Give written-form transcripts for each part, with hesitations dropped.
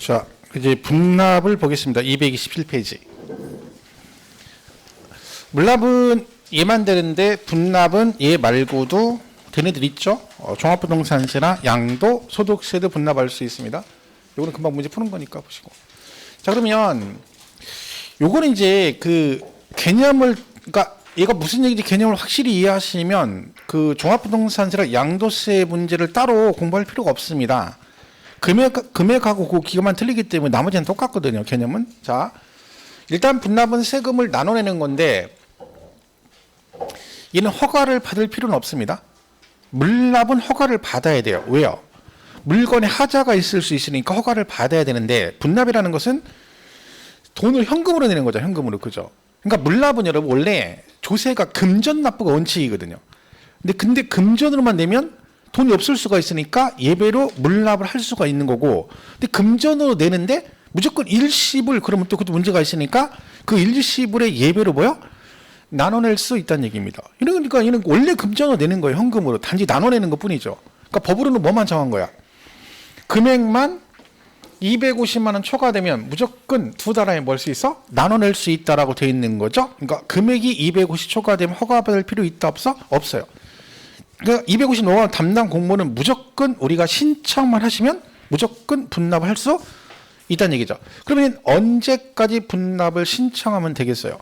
자, 이제 분납을 보겠습니다. 227페이지. 물납은 얘만 되는데 분납은 얘 말고도 되는 애들 있죠. 종합부동산세나 양도, 소득세도 분납할 수 있습니다. 요거는 금방 문제 푸는 거니까 보시고. 자, 그러면 요거는 이제 그 개념을, 그러니까 얘가 무슨 얘기인지 개념을 확실히 이해하시면 그 종합부동산세랑 양도세 문제를 따로 공부할 필요가 없습니다. 금액하고 그 기간만 틀리기 때문에 나머지는 똑같거든요. 개념은. 자, 일단 분납은 세금을 나눠내는 건데 얘는 허가를 받을 필요는 없습니다. 물납은 허가를 받아야 돼요. 왜요? 물건에 하자가 있을 수 있으니까 허가를 받아야 되는데 분납이라는 것은 돈을 현금으로 내는 거죠. 현금으로. 그죠? 그러니까 물납은 여러분 원래 조세가 금전 납부가 원칙이거든요. 근데 금전으로만 내면 돈이 없을 수가 있으니까 예배로 물납을 할 수가 있는 거고, 근데 금전으로 내는데 무조건 일시불 그러면 또 그것도 문제가 있으니까 그 일시불의 예배로 뭐요? 나눠낼 수 있다는 얘기입니다. 그러니까 얘는 원래 금전으로 내는 거예요. 현금으로. 단지 나눠내는 것 뿐이죠. 그러니까 법으로는 뭐만 정한 거야? 금액만 250만 원 초과되면 무조건 두 달 안에 뭘 수 있어? 나눠낼 수 있다라고 되어 있는 거죠. 그러니까 금액이 250 초과되면 허가받을 필요 있다 없어? 없어요. 그러니까 250 넘어간 담당 공무원은 무조건 우리가 신청만 하시면 무조건 분납을 할 수 있다는 얘기죠. 그러면 언제까지 분납을 신청하면 되겠어요?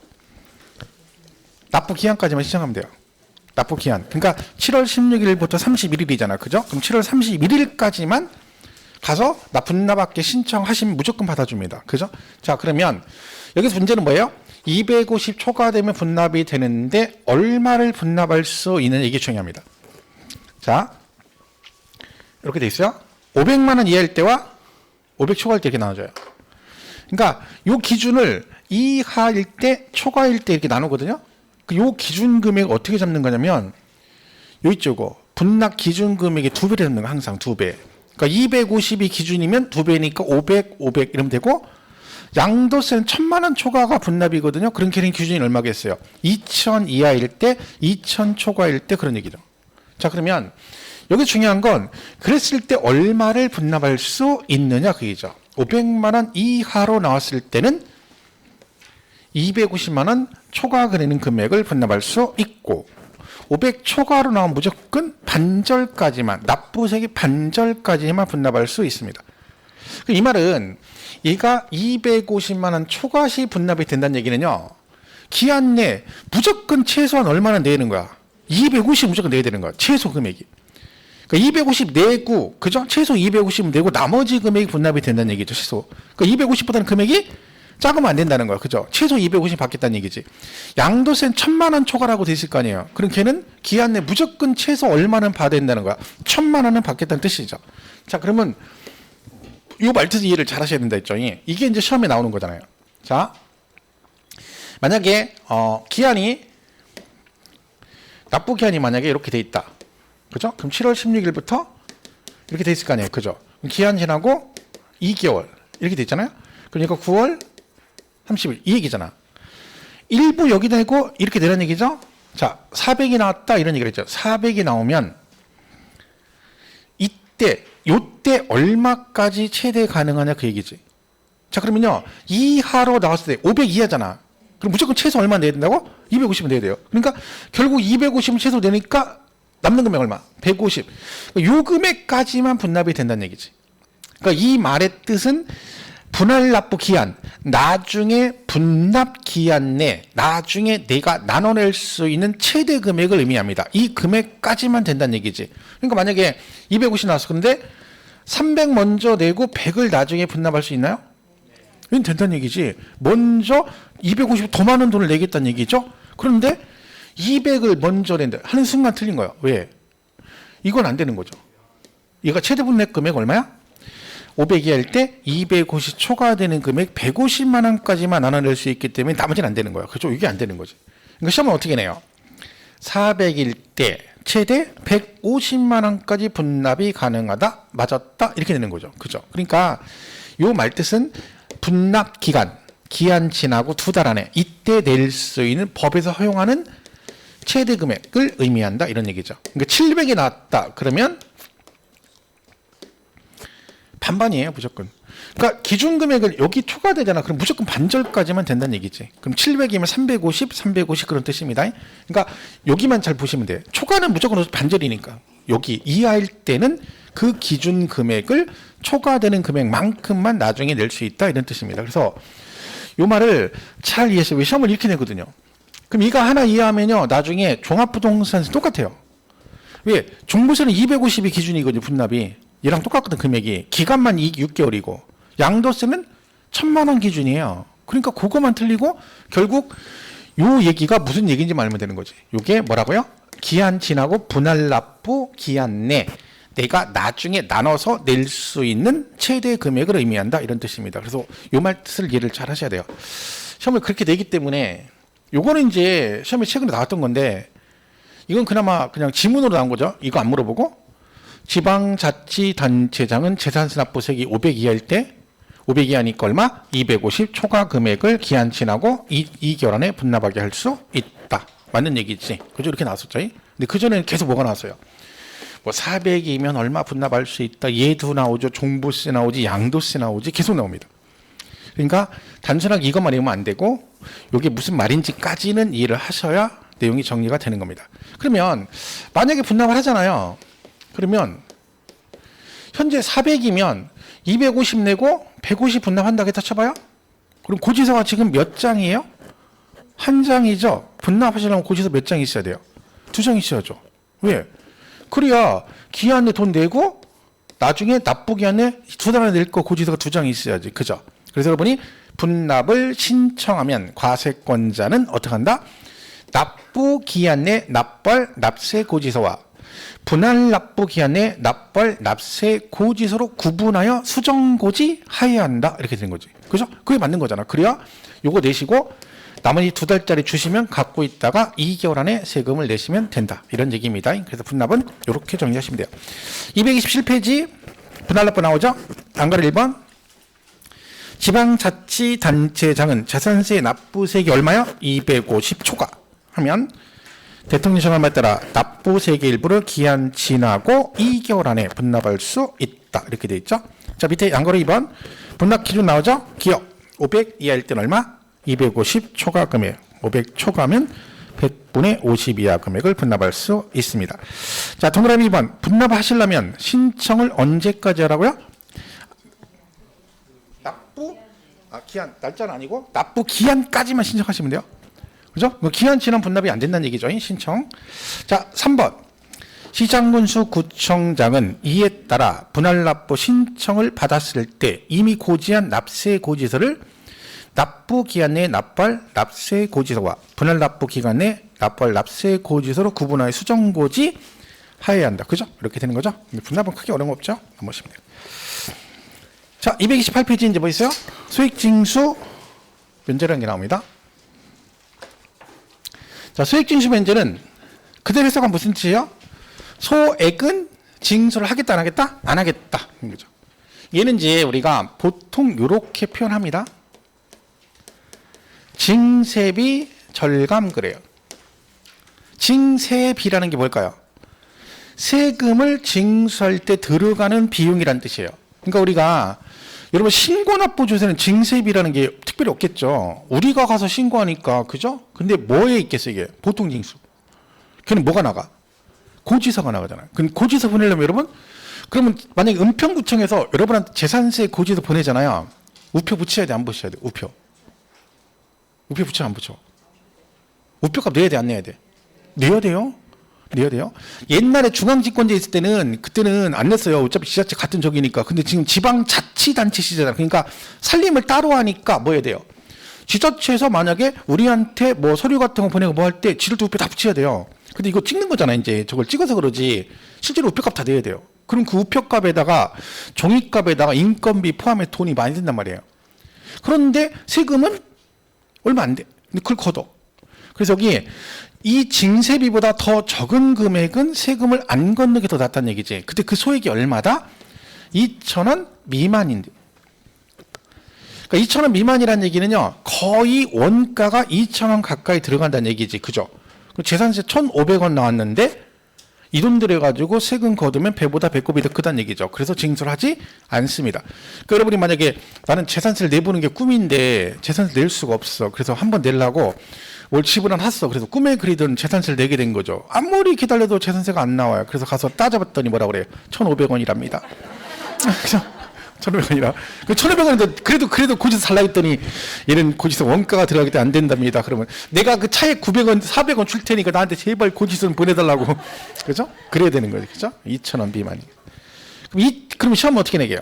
납부 기한까지만 신청하면 돼요. 납부 기한. 그러니까 7월 16일부터 31일이잖아. 그죠? 그럼 7월 31일까지만 가서 나 분납받게 신청하시면 무조건 받아줍니다. 그죠? 자, 그러면 여기서 문제는 뭐예요? 250 초과되면 분납이 되는데 얼마를 분납할 수 있는 이게 중요합니다. 자, 이렇게 돼 있어요. 500만 원 이하일 때와 500 초과일 때 이렇게 나눠져요. 그러니까 요 기준을 이하일 때, 초과일 때 이렇게 나누거든요. 요 기준 금액 어떻게 잡는 거냐면 요 있죠. 분납 기준 금액의 2배를 잡는 거 항상 2배. 그러니까 250이 기준이면 2배니까 500, 500 이러면 되고, 양도세는 1000만 원 초과가 분납이거든요. 그런 개념 기준이 얼마겠어요? 2000 이하일 때, 2000 초과일 때 그런 얘기죠. 자, 그러면 여기 중요한 건 그랬을 때 얼마를 분납할 수 있느냐 그 얘기죠. 500만 원 이하로 나왔을 때는 250만 원 초과 그리는 금액을 분납할 수 있고, 500 초과로 나오면 무조건 반절까지만, 납부세기 반절까지만 분납할 수 있습니다. 이 말은 얘가 250만 원 초과 시 분납이 된다는 얘기는요, 기한 내 무조건 최소한 얼마나 내는 거야? 250 무조건 내야 되는 거야. 최소 금액이. 그러니까 250 내고, 그죠? 최소 250 내고 나머지 금액이 분납이 된다는 얘기죠. 최소. 그러니까 250보다는 금액이 작으면 안 된다는 거야. 그죠? 최소 250 받겠다는 얘기지. 양도세는 1000만 원 초과라고 돼 있을 거 아니에요. 그럼 걔는 기한 내 무조건 최소 얼마는 받아야 된다는 거야. 1000만 원은 받겠다는 뜻이죠. 자, 그러면 이 말뜻 이해를 잘 하셔야 된다 했죠. 이게 이제 시험에 나오는 거잖아요. 자, 만약에 기한이, 납부 기한이 만약에 이렇게 돼 있다. 그죠? 그럼 7월 16일부터 이렇게 돼 있을 거 아니에요. 그죠? 기한 지나고 2개월 이렇게 돼 있잖아요. 그러니까 9월 30일 이 얘기잖아. 일부 여기다 해고 이렇게 되는 얘기죠. 자, 400이 나왔다 이런 얘기를 했죠. 400이 나오면 요때 얼마까지 최대 가능하냐 그 얘기지. 자, 그러면요, 이하로 나왔을 때 500 이하잖아. 그럼 무조건 최소 얼마 내야 된다고? 250은 내야 돼요. 그러니까 결국 250은 최소 내니까 남는 금액 얼마? 150. 요 금액까지만 분납이 된다는 얘기지. 그러니까 이 말의 뜻은 분할 납부 기한, 나중에 분납 기한 내, 나중에 내가 나눠낼 수 있는 최대 금액을 의미합니다. 이 금액까지만 된다는 얘기지. 그러니까 만약에 250 나왔어. 근데 300 먼저 내고 100을 나중에 분납할 수 있나요? 이건 된다는 얘기지. 먼저 250 더 많은 돈을 내겠다는 얘기죠. 그런데 200을 먼저 낸다 하는 순간 틀린 거예요. 왜? 이건 안 되는 거죠. 얘가 최대 분납 금액 얼마야? 500이 할 때 250 초과되는 금액 150만 원까지만 나눠낼 수 있기 때문에 나머지는 안 되는 거야. 그죠? 이게 안 되는 거지. 그러니까 시험은 어떻게 내요? 400일 때 최대 150만 원까지 분납이 가능하다, 맞았다 이렇게 되는 거죠. 그죠? 그러니까 요 말뜻은 분납 기한 지나고 2달 안에 이때 낼 수 있는 법에서 허용하는 최대 금액을 의미한다 이런 얘기죠. 그러니까 700이 나왔다 그러면 반반이에요 무조건. 그러니까 기준 금액을 여기 초과되잖아. 그럼 무조건 반절까지만 된다는 얘기지. 그럼 700이면 350, 350 그런 뜻입니다. 그러니까 여기만 잘 보시면 돼요. 초과는 무조건 반절이니까. 여기 이하일 때는 그 기준 금액을 초과되는 금액만큼만 나중에 낼 수 있다 이런 뜻입니다. 그래서 요 말을 잘 이해해서 왜 시험을 이렇게 내거든요. 그럼 이거 하나 이해하면요. 나중에 종합부동산에서 똑같아요. 왜? 종부세는 250이 기준이거든요. 분납이. 얘랑 똑같거든 금액이. 기간만 6개월이고 양도세는 1,000만 원 기준이에요. 그러니까 그거만 틀리고 결국 요 얘기가 무슨 얘기인지 알면 되는 거지. 요게 뭐라고요? 기한 지나고 분할 납부 기한 내 내가 나중에 나눠서 낼 수 있는 최대 금액을 의미한다 이런 뜻입니다. 그래서 요 말 뜻을 이해를 잘 하셔야 돼요. 시험을 그렇게 내기 때문에 요거는 이제 시험에 최근에 나왔던 건데 이건 그나마 그냥 지문으로 나온 거죠. 이거 안 물어보고 지방자치단체장은 재산세 납부세액이 500 이하일 때 500 이하니까 얼마? 250 초과 금액을 기한 지나고 2개월 안에 분납하게 할 수 있다. 맞는 얘기지. 그죠? 이렇게 나왔었죠. 근데 그전에는 계속 뭐가 나왔어요? 뭐 400이면 얼마 분납할 수 있다. 예도 나오죠. 종부세 나오지. 양도세 나오지. 계속 나옵니다. 그러니까 단순하게 이것만 외우면 안 되고 이게 무슨 말인지까지는 이해를 하셔야 내용이 정리가 되는 겁니다. 그러면 만약에 분납을 하잖아요. 그러면 현재 400이면 250 내고 150 분납한다고 했다 쳐봐요. 그럼 고지서가 지금 몇 장이에요? 한 장이죠. 분납하시려면 고지서 몇 장 있어야 돼요? 2장 있어야죠. 왜? 그래야 기한에 돈 내고 나중에 납부 기한에 2달 안에 낼 거 고지서가 2장 있어야지. 그죠? 그래서 여러분이 분납을 신청하면 과세권자는 어떻게 한다? 납부 기한 내 납부할 납세 고지서와 분할 납부 기한 내 납부할 납세 고지서로 구분하여 수정고지 하여야 한다. 이렇게 되는 거지. 그죠? 그게 맞는 거잖아. 그래야 요거 내시고 나머지 2달짜리 주시면 갖고 있다가 2개월 안에 세금을 내시면 된다. 이런 얘기입니다. 그래서 분납은 이렇게 정리하시면 돼요. 227페이지 분할 납부 나오죠? 단가를 1번. 지방자치단체장은 재산세 납부세액이 얼마요? 250 초과 하면 대통령령에 따라 납부세액의 일부를 기한 지나고 2개월 안에 분납할 수 있다. 이렇게 돼 있죠. 자, 밑에 양거로 2번 분납 기준 나오죠? 기억 500 이하일 때는 얼마? 250 초과 금액. 500 초과면 100분의 50 이하 금액을 분납할 수 있습니다. 자, 동그라미 2번 분납하시려면 신청을 언제까지 하라고요? 기한 날짜는 아니고 납부 기한까지만 신청하시면 돼요. 그죠? 기한 지난 분납이 안 된다는 얘기죠. 신청. 자, 3번. 시장군수 구청장은 이에 따라 분할 납부 신청을 받았을 때 이미 고지한 납세 고지서를 납부 기한 내에 납부할 납세 고지서와 분할 납부 기간 내에 납부할 납세 고지서로 구분하여 수정고지 하여야 한다. 그죠? 이렇게 되는 거죠? 분납은 크게 어려운 거 없죠? 넘어가시면 돼요. 자, 228페이지 이제 뭐 있어요? 소액징수 면제라는 게 나옵니다. 자, 소액징수 면제는 그대로 해석하면 무슨 뜻이에요? 소액은 징수를 하겠다, 안 하겠다? 안 하겠다. 거죠. 얘는 이제 우리가 보통 이렇게 표현합니다. 징세비 절감 그래요. 징세비라는 게 뭘까요? 세금을 징수할 때 들어가는 비용이란 뜻이에요. 그러니까 우리가 여러분 신고납부조세는 징세비라는 게 특별히 없겠죠. 우리가 가서 신고하니까 그죠? 근데 뭐에 있겠어요 이게? 보통 징수. 걔는 뭐가 나가? 고지서가 나가잖아요. 그럼 고지서 보내려면 여러분 그러면 만약에 은평구청에서 여러분한테 재산세 고지서 보내잖아요. 우표 붙여야 돼, 안 붙여야 돼? 우표 붙여, 안 붙여? 우표값 내야 돼, 안 내야 돼? 내야 돼요. 내야 돼요. 옛날에 중앙집권제 있을 때는 그때는 안 냈어요. 어차피 지자체 같은 적이니까. 근데 지금 지방자치단체시잖아요. 그러니까 살림을 따로 하니까 뭐 해야 돼요? 지자체에서 만약에 우리한테 뭐 서류 같은 거 보내고 뭐 할 때 지를 우표 다 붙여야 돼요. 근데 이거 찍는 거잖아요. 이제 저걸 찍어서 그러지. 실제로 우표값 다 내야 돼요. 그럼 그 우표값에다가 종이값에다가 인건비 포함해 돈이 많이 든단 말이에요. 그런데 세금은 얼마 안 돼. 근데 그걸 걷어. 그래서 여기 이 징세비보다 더 적은 금액은 세금을 안 걷는 게 더 낫다는 얘기지. 근데 그 소액이 얼마다? 2,000원 미만인데. 그러니까 2,000원 미만이라는 얘기는요. 거의 원가가 2,000원 가까이 들어간다는 얘기지. 그죠? 재산세 1,500원 나왔는데 이 돈 들여가지고 세금 거두면 배보다 배꼽이 더 크다는 얘기죠. 그래서 징수를 하지 않습니다. 그러니까 여러분이 만약에 나는 재산세를 내보는 게 꿈인데 재산세 낼 수가 없어. 그래서 한번 내려고 올 집을 샀어. 그래서 꿈에 그리던 재산세를 내게 된 거죠. 아무리 기다려도 재산세가 안 나와요. 그래서 가서 따져봤더니 뭐라 그래요? 1,500원이랍니다. 그래서 1,500원이라. 그 1,500원인데 그래도 고지서 살라 했더니 얘는 고지서 원가가 들어가기 때문에 안 된답니다. 그러면 내가 그 차에 900원, 400원 줄 테니까 나한테 제발 고지서 보내달라고. 그죠? 그래야 되는 거죠. 그죠? 2,000원 미만이. 그럼 시험 어떻게 내게요?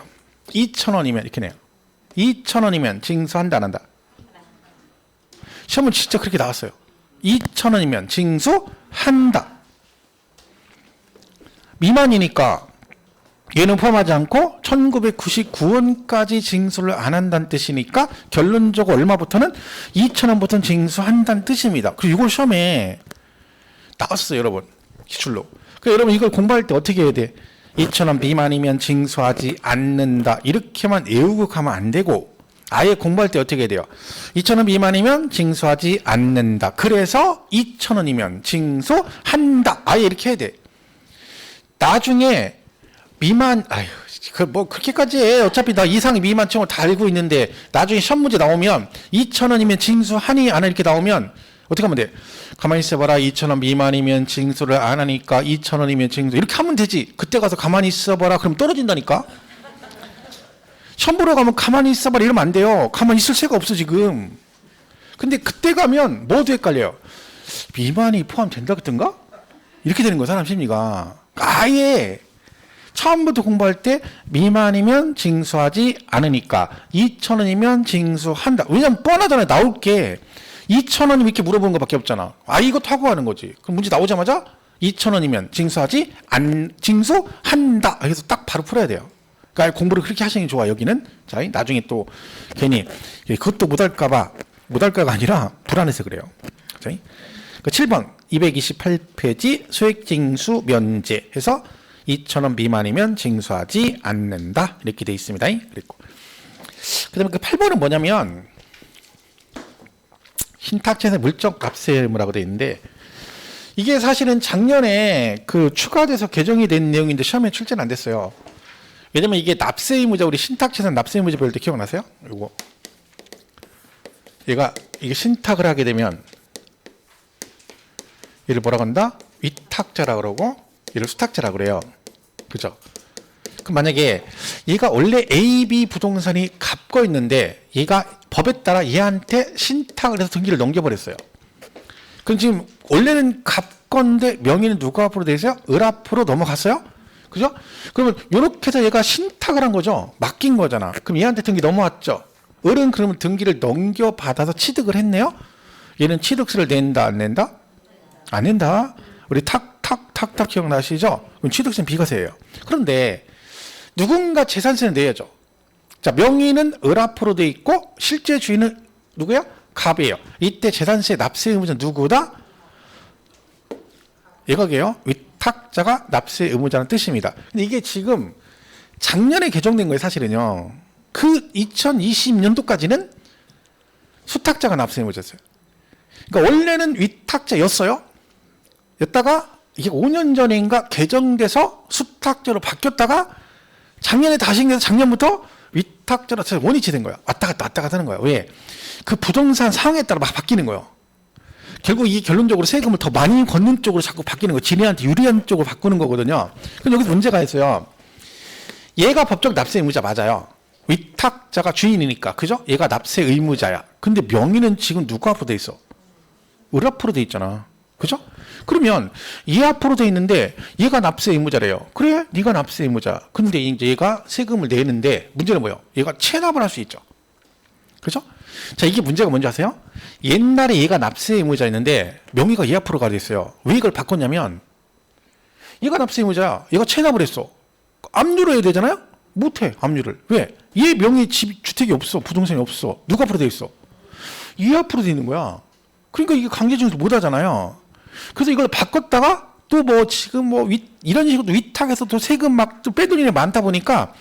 2,000원이면 이렇게 내요. 2,000원이면 징수한다 안 한다? 시험은 진짜 그렇게 나왔어요. 2,000원이면 징수한다. 미만이니까 얘는 포함하지 않고 1999원까지 징수를 안 한다는 뜻이니까 결론적으로 얼마부터는 2,000원부터는 징수한다는 뜻입니다. 그리고 이걸 시험에 나왔어요, 여러분. 기출로. 그러니까 여러분 이걸 공부할 때 어떻게 해야 돼? 2,000원 미만이면 징수하지 않는다. 이렇게만 외우고 가면 안 되고 아예 공부할 때 어떻게 해야 돼요? 2,000원 미만이면 징수하지 않는다. 그래서 2,000원이면 징수한다. 아예 이렇게 해야 돼. 나중에 미만, 그렇게까지 해. 어차피 나 이상 미만 층을 다 알고 있는데, 나중에 시험 문제 나오면, 2,000원이면 징수하니, 안 하니 이렇게 나오면, 어떻게 하면 돼? 가만히 있어봐라. 2,000원 미만이면 징수를 안 하니까, 2,000원이면 징수. 이렇게 하면 되지. 그때 가서 가만히 있어봐라. 그럼 떨어진다니까? 시험 보러 가면 가만히 있어봐라. 이러면 안 돼요. 가만히 있을 새가 없어, 지금. 근데 그때 가면, 뭐도 헷갈려요. 미만이 포함된다 그랬던가? 이렇게 되는 거야, 사람 심리가. 아예, 처음부터 공부할 때 미만이면 징수하지 않으니까 2,000원이면 징수한다. 왜냐면 뻔하잖아요. 나올 게 2,000원이면 이렇게 물어보는 것밖에 없잖아. 이것도 하고 하는 거지. 그럼 문제 나오자마자 2,000원이면 징수한다. 그래서 딱 바로 풀어야 돼요. 그러니까 공부를 그렇게 하시는 게 좋아. 여기는 자 나중에 또 괜히 그것도 못할까가 아니라 불안해서 그래요. 자, 7번 228페이지 소액징수 면제 해서 2,000원 미만이면 징수하지 않는다. 이렇게 돼 있습니다. 그리고 그다음에 그 8번은 뭐냐면 신탁재산 물적 납세 의무라고 돼 있는데 이게 사실은 작년에 그 추가돼서 개정이 된 내용인데 시험에 출제는 안 됐어요. 왜냐면 이게 납세 의무자 우리 신탁재산 납세 의무자 배울 때 기억나세요? 이거 이게 신탁을 하게 되면 얘를 뭐라고 한다? 위탁자라 그러고 얘를 수탁자라 그래요. 그죠? 그럼 만약에 얘가 원래 A, B 부동산이 갚고 있는데 얘가 법에 따라 얘한테 신탁을 해서 등기를 넘겨버렸어요. 그럼 지금 원래는 갚건데 명의는 누구 앞으로 돼 있어요? 을 앞으로 넘어갔어요? 그죠? 그러면 이렇게 해서 얘가 신탁을 한 거죠. 맡긴 거잖아. 그럼 얘한테 등기 넘어왔죠. 을은 그러면 등기를 넘겨받아서 취득을 했네요. 얘는 취득세를 낸다 안 낸다? 안 낸다. 우리 탁탁탁탁 기억나시죠? 그럼 취득세는 비과세예요. 그런데 누군가 재산세는 내야죠. 자, 명의는 을 앞으로 돼 있고 실제 주인은 누구야? 갑이에요. 이때 재산세 납세 의무자 누구다? 얘가게요. 위탁자가 납세 의무자라는 뜻입니다. 근데 이게 지금 작년에 개정된 거예요, 사실은요. 그 2020년도까지는 수탁자가 납세 의무자였어요. 그러니까 원래는 위탁자였어요. 였다가 이게 5년 전인가 개정돼서 수탁자로 바뀌었다가 작년에 다시 생겨서 작년부터 위탁자로 원위치 된 거야. 왔다 갔다 하는 거야. 왜? 그 부동산 상황에 따라 막 바뀌는 거예요. 결국 이게 결론적으로 세금을 더 많이 걷는 쪽으로 자꾸 바뀌는 거예요. 지네한테 유리한 쪽으로 바꾸는 거거든요. 그럼 여기서 문제가 있어요. 얘가 법적 납세 의무자 맞아요. 위탁자가 주인이니까. 그죠? 얘가 납세 의무자야. 근데 명의는 지금 누구 앞으로 돼 있어? 을 앞으로 돼 있잖아. 그죠? 그러면 얘 앞으로 돼 있는데 얘가 납세 의무자래요. 그래? 네가 납세 의무자. 근데 이제 얘가 세금을 내는데 문제는 뭐예요? 얘가 체납을 할 수 있죠. 그죠? 자, 이게 문제가 뭔지 아세요? 옛날에 얘가 납세 의무자였는데 명의가 얘 앞으로 가 있어요. 왜 이걸 바꿨냐면 얘가 납세 의무자야. 얘가 체납을 했어. 압류를 해야 되잖아요? 못해, 압류를. 왜? 얘 명의 주택이 없어. 부동산이 없어. 누가 앞으로 돼 있어? 얘 앞으로 돼 있는 거야. 그러니까 이게 강제징수 못 하잖아요. 그래서 이걸 바꿨다가 또 뭐 지금 뭐 이런 식으로 위탁해서 또 세금 막 또 빼돌리는 게 많다 보니까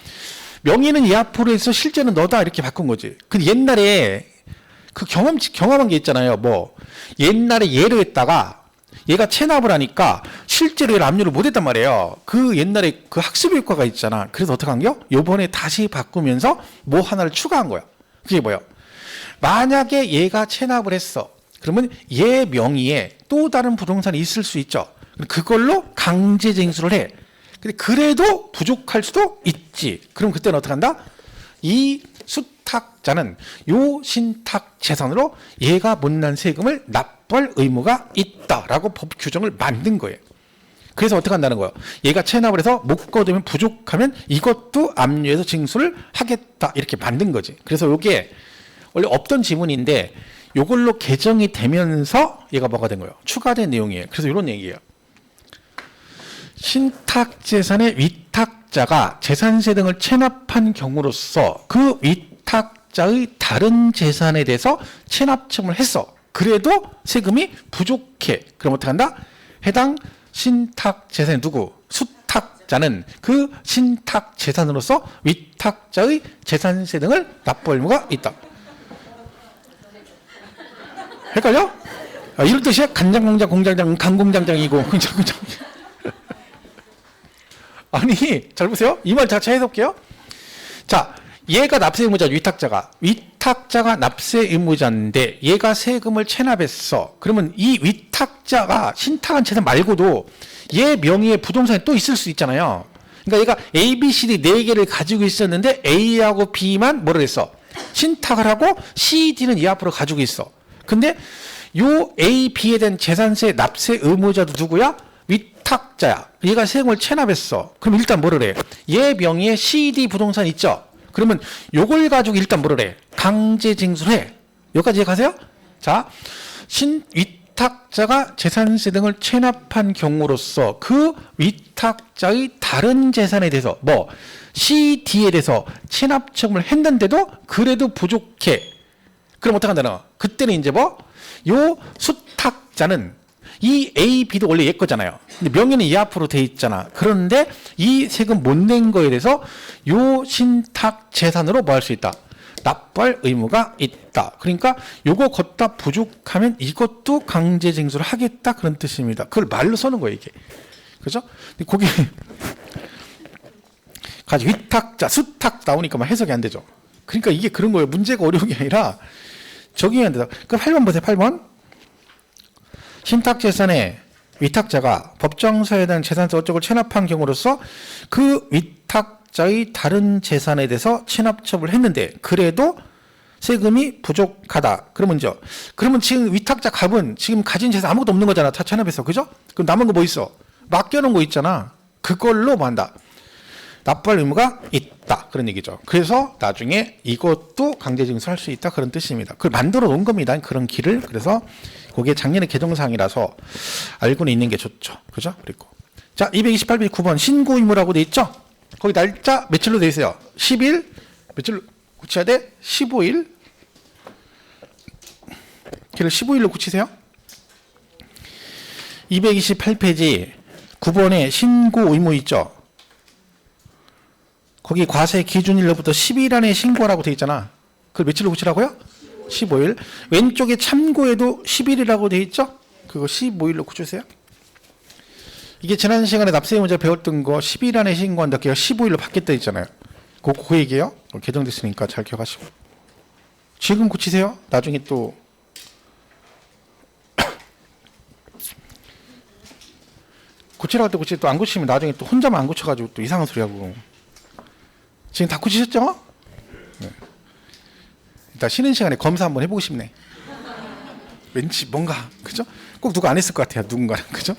명의는 얘 앞으로 해서 실제는 너다 이렇게 바꾼 거지. 근데 옛날에 그 경험한 게 있잖아요. 뭐 옛날에 얘로 했다가 얘가 체납을 하니까 실제로 얘를 압류를 못했단 말이에요. 그 옛날에 그 학습효과가 있잖아. 그래서 어떻게 한겨? 요번에 다시 바꾸면서 뭐 하나를 추가한 거야. 그게 뭐야? 만약에 얘가 체납을 했어. 그러면 얘 명의에 또 다른 부동산이 있을 수 있죠. 그걸로 강제 징수를 해. 근데 그래도 부족할 수도 있지. 그럼 그때는 어떻게 한다? 이 수탁자는 요 신탁 재산으로 얘가 못난 세금을 납부할 의무가 있다라고 법 규정을 만든 거예요. 그래서 어떻게 한다는 거예요? 얘가 체납을 해서 못 거두면 부족하면 이것도 압류해서 징수를 하겠다 이렇게 만든 거지. 그래서 이게 원래 없던 지문인데 이걸로 개정이 되면서 얘가 뭐가 된 거예요? 추가된 내용이에요. 그래서 이런 얘기예요. 신탁재산의 위탁자가 재산세 등을 체납한 경우로서 그 위탁자의 다른 재산에 대해서 체납청을 했어. 그래도 세금이 부족해. 그럼 어떻게 한다? 해당 신탁재산이 누구? 수탁자는 그 신탁재산으로서 위탁자의 재산세 등을 납부할 의무가 있다. 헷갈려? 이럴 뜻이야? 간장공장, 공장장, 강공장장이고 공장공장. 아니, 잘 보세요. 이 말 자체 해석할게요. 자, 얘가 납세 의무자, 위탁자가 납세 의무자인데 얘가 세금을 체납했어. 그러면 이 위탁자가 신탁한 재산 말고도 얘 명의의 부동산이 또 있을 수 있잖아요. 그러니까 얘가 A, B, C, D 4개를 가지고 있었는데 A하고 B만 뭐를 했어? 신탁을 하고 C, D는 얘 앞으로 가지고 있어. 근데 요 A, B에 대한 재산세 납세 의무자도 누구야? 위탁자야. 얘가 세금을 체납했어. 그럼 일단 뭐를 해? 얘 명의의 CD 부동산 있죠? 그러면 요걸 가지고 일단 뭐를 해? 강제 징수를 해. 여기까지 가세요? 자, 위탁자가 재산세 등을 체납한 경우로서 그 위탁자의 다른 재산에 대해서 뭐 CD에 대해서 체납청을 했는데도 그래도 부족해. 그럼 어떻게 한다는 거야? 그때는 이제 뭐? 요 수탁자는 이 A, B도 원래 얘 거잖아요. 근데 명의는 얘 앞으로 돼 있잖아. 그런데 이 세금 못 낸 거에 대해서 요 신탁 재산으로 뭐 할 수 있다? 납부할 의무가 있다. 그러니까 요거 걷다 부족하면 이것도 강제 징수를 하겠다 그런 뜻입니다. 그걸 말로 써는 거예요, 이게. 그죠? 근데 거기 가지 위탁자, 수탁 나오니까 막 해석이 안 되죠. 그러니까 이게 그런 거예요. 문제가 어려운 게 아니라 적용이 안 되다. 그럼 8번 보세요. 8번. 신탁재산에 위탁자가 법정사에 대한 재산세 어쩌고 체납한 경우로서 그 위탁자의 다른 재산에 대해서 체납처분을 했는데 그래도 세금이 부족하다. 그러면 지금 위탁자 갑은 지금 가진 재산 아무것도 없는 거잖아. 다 체납했어. 그죠? 그럼 남은 거 뭐 있어? 맡겨놓은 거 있잖아. 그걸로 뭐 한다? 납부할 의무가 있다. 그런 얘기죠. 그래서 나중에 이것도 강제징수할 수 있다. 그런 뜻입니다. 그걸 만들어 놓은 겁니다. 그런 길을. 그래서 그게 작년에 개정사항이라서 알고는 있는 게 좋죠. 그죠? 그리고 자, 228페이지 9번 신고 의무라고 돼 있죠? 거기 날짜 며칠로 돼 있어요? 10일 며칠로 고쳐야 돼? 15일 걔를 15일로 고치세요. 228페이지 9번에 신고 의무 있죠? 거기 과세 기준일로부터 10일 안에 신고하라고 돼 있잖아. 그걸 며칠로 고치라고요? 15일. 왼쪽에 참고에도 10일이라고 돼 있죠? 그거 15일로 고쳐주세요. 이게 지난 시간에 납세 의무자 배웠던 거 10일 안에 신고한다. 그게 15일로 바뀌었다 했잖아요. 그 얘기예요. 개정됐으니까 잘 기억하시고. 지금 고치세요. 나중에 또 고치라고 할 때 고치지 또 안 고치면 나중에 또 혼자만 안 고쳐가지고 또 이상한 소리 하고. 지금 다 고치셨죠? 네. 일단 쉬는 시간에 검사 한번 해보고 싶네. 왠지 뭔가 그죠? 꼭 누가 안 했을 것 같아요. 누군가는 그죠?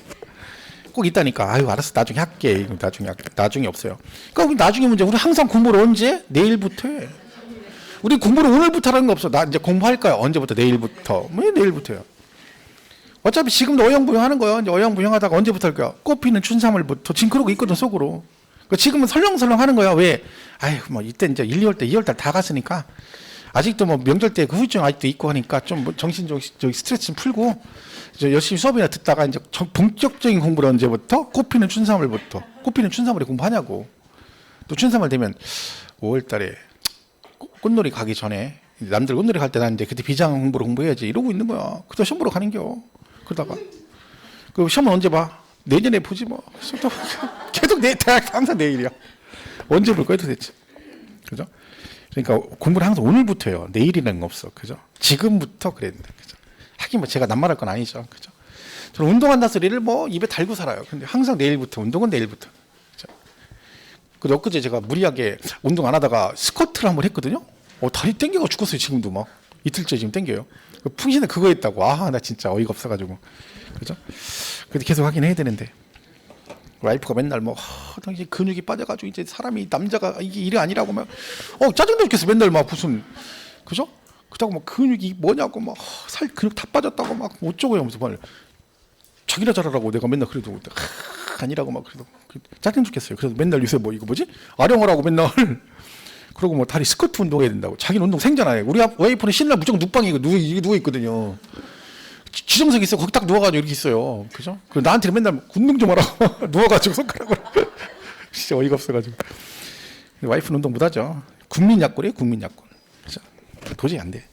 꼭 있다니까. 아유 알았어 나중에 할게. 나중에 없어요. 그러니까 나중에 문제. 우리 항상 공부를 언제? 내일부터 해. 우리 공부를 오늘부터 하는 거 없어. 나 이제 공부할까요? 언제부터? 내일부터. 왜 내일부터요? 어차피 지금도 어영부영하는 거예요. 이제 어영부영하다가 언제부터 할까요? 꽃피는 춘삼월부터 지금 그러고 있거든 속으로. 지금은 설렁설렁 하는 거야. 왜? 아유, 뭐, 이때 이제 1, 2월 때, 2월 달 다 갔으니까. 아직도 뭐 명절 때 그 후유증 아직도 있고 하니까 좀 뭐 정신적 스트레스 좀 풀고, 이제 열심히 수업이나 듣다가 이제 본격적인 공부를 언제부터? 꽃피는 춘삼월부터. 꽃피는 춘삼월에 공부하냐고. 또 춘삼월 되면 5월 달에 꽃놀이 가기 전에, 남들 꽃놀이 갈 때 난 이제 그때 비장 공부를 공부해야지. 이러고 있는 거야. 그때 시험 보러 가는겨. 그러다가. 그 시험은 언제 봐? 내년에 보지 뭐. 계속 대학 항상 내일이야. 언제 볼 거야 도대체? 그죠? 그러니까 공부를 항상 오늘부터요. 내일이라는 거 없어. 그죠? 지금부터 그래야 된다. 그죠? 하긴 뭐 제가 남말할 건 아니죠. 그죠? 저는 운동한다 소리를 뭐 입에 달고 살아요. 근데 항상 내일부터, 운동은 내일부터. 그죠? 그래서 엊그제 제가 무리하게 운동 안 하다가 스쿼트를 한번 했거든요. 다리 땡겨가 죽었어요. 지금도 막. 이틀째 지금 땡겨요. 풍신은 그거 했다고. 나 진짜 어이가 없어가지고. 그죠? 그래도 계속 하긴 해야 되는데. 와이프가 맨날 뭐, 당신 근육이 빠져가지고 이제 사람이, 남자가 이게 일이 아니라고 막, 짜증나 죽겠어. 맨날 막 무슨, 그죠? 그렇다고 막 근육이 뭐냐고 막, 살 근육 다 빠졌다고 막, 어쩌고 하면서 말, 자기나 잘하라고 내가 맨날 그래도, 아니라고 막 그래도, 짜증 죽겠어요. 그래서 맨날 요새 뭐, 이거 뭐지? 아령하라고 맨날. 그리고 뭐 다리 스쿼트 운동해야 된다고. 자기는 운동 생잖아요. 우리 와이프는 신날 무조건 눕방에 누워 있거든요. 지정석 있어. 거기 딱 누워가지고 이렇게 있어요. 그죠? 그 나한테는 맨날 운동 좀 하라고 누워가지고 손가락으로. 진짜 어이가 없어가지고. 와이프는 운동 못하죠. 국민약골이에요. 국민약골. 그죠? 도저히 안 돼.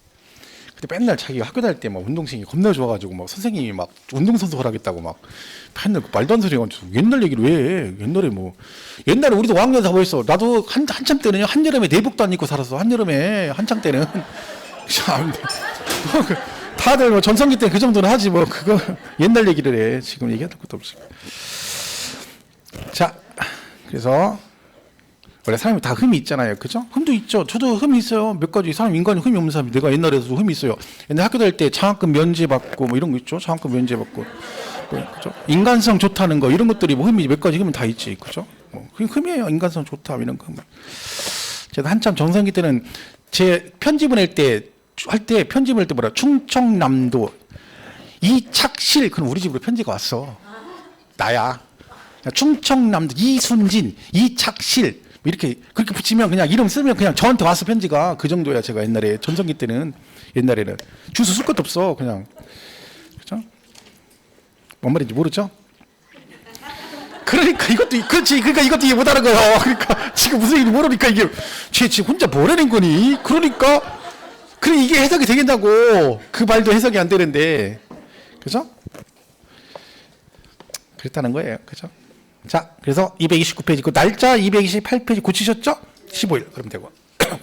근데 맨날 자기가 학교 다닐 때 막 운동신이 겁나 좋아가지고 막 선생님이 막 운동선수 하라겠다고 막 맨날 말도 안 되는 소리 해가지고 옛날 얘기를 왜 해? 옛날에 우리도 5학년 다 보였어. 나도 한참 때는요. 한여름에 내복도 안 입고 살았어. 한여름에 한창 때는. 참. 다들 뭐 전성기 때 그 정도는 하지 뭐 그거 옛날 얘기를 해. 지금 얘기할 것도 없이. 자, 그래서 원래 사람이 다 흠이 있잖아요. 그죠? 흠도 있죠. 저도 흠이 있어요. 몇 가지 사람 인간이 흠이 없는 사람이 내가 옛날에도 흠이 있어요. 옛날 학교 다닐 때 장학금 면제받고 뭐 이런 거 있죠. 장학금 면제받고 그죠? 인간성 좋다는 거 이런 것들이 뭐 흠이 몇 가지 흠은 다 있지. 그죠? 뭐 흠이에요. 인간성 좋다 이런 거. 제가 한참 정성기 때는 제 편집을 할 때 뭐라 충청남도 이착실 그럼 우리 집으로 편지가 왔어. 나야. 충청남도 이순진 이착실 이렇게 그렇게 붙이면 그냥 이름 쓰면 그냥 저한테 왔어. 편지가 그 정도야. 제가 옛날에 전성기 때는 옛날에는 주소 쓸 것도 없어. 그냥 그죠? 뭔 말인지 모르죠? 그러니까 이것도 그렇지. 그러니까 이것도 이해 못하는 거야. 그러니까 지금 무슨 얘기인지 모르니까 이게 쟤 지금 혼자 뭐라는 거니? 그러니까 그래 이게 해석이 되겠다고. 그 말도 해석이 안 되는데 그죠? 그랬다는 거예요. 그죠? 자, 그래서 229페이지, 그 날짜 228페이지 고치셨죠? 15일. 그러면 되고.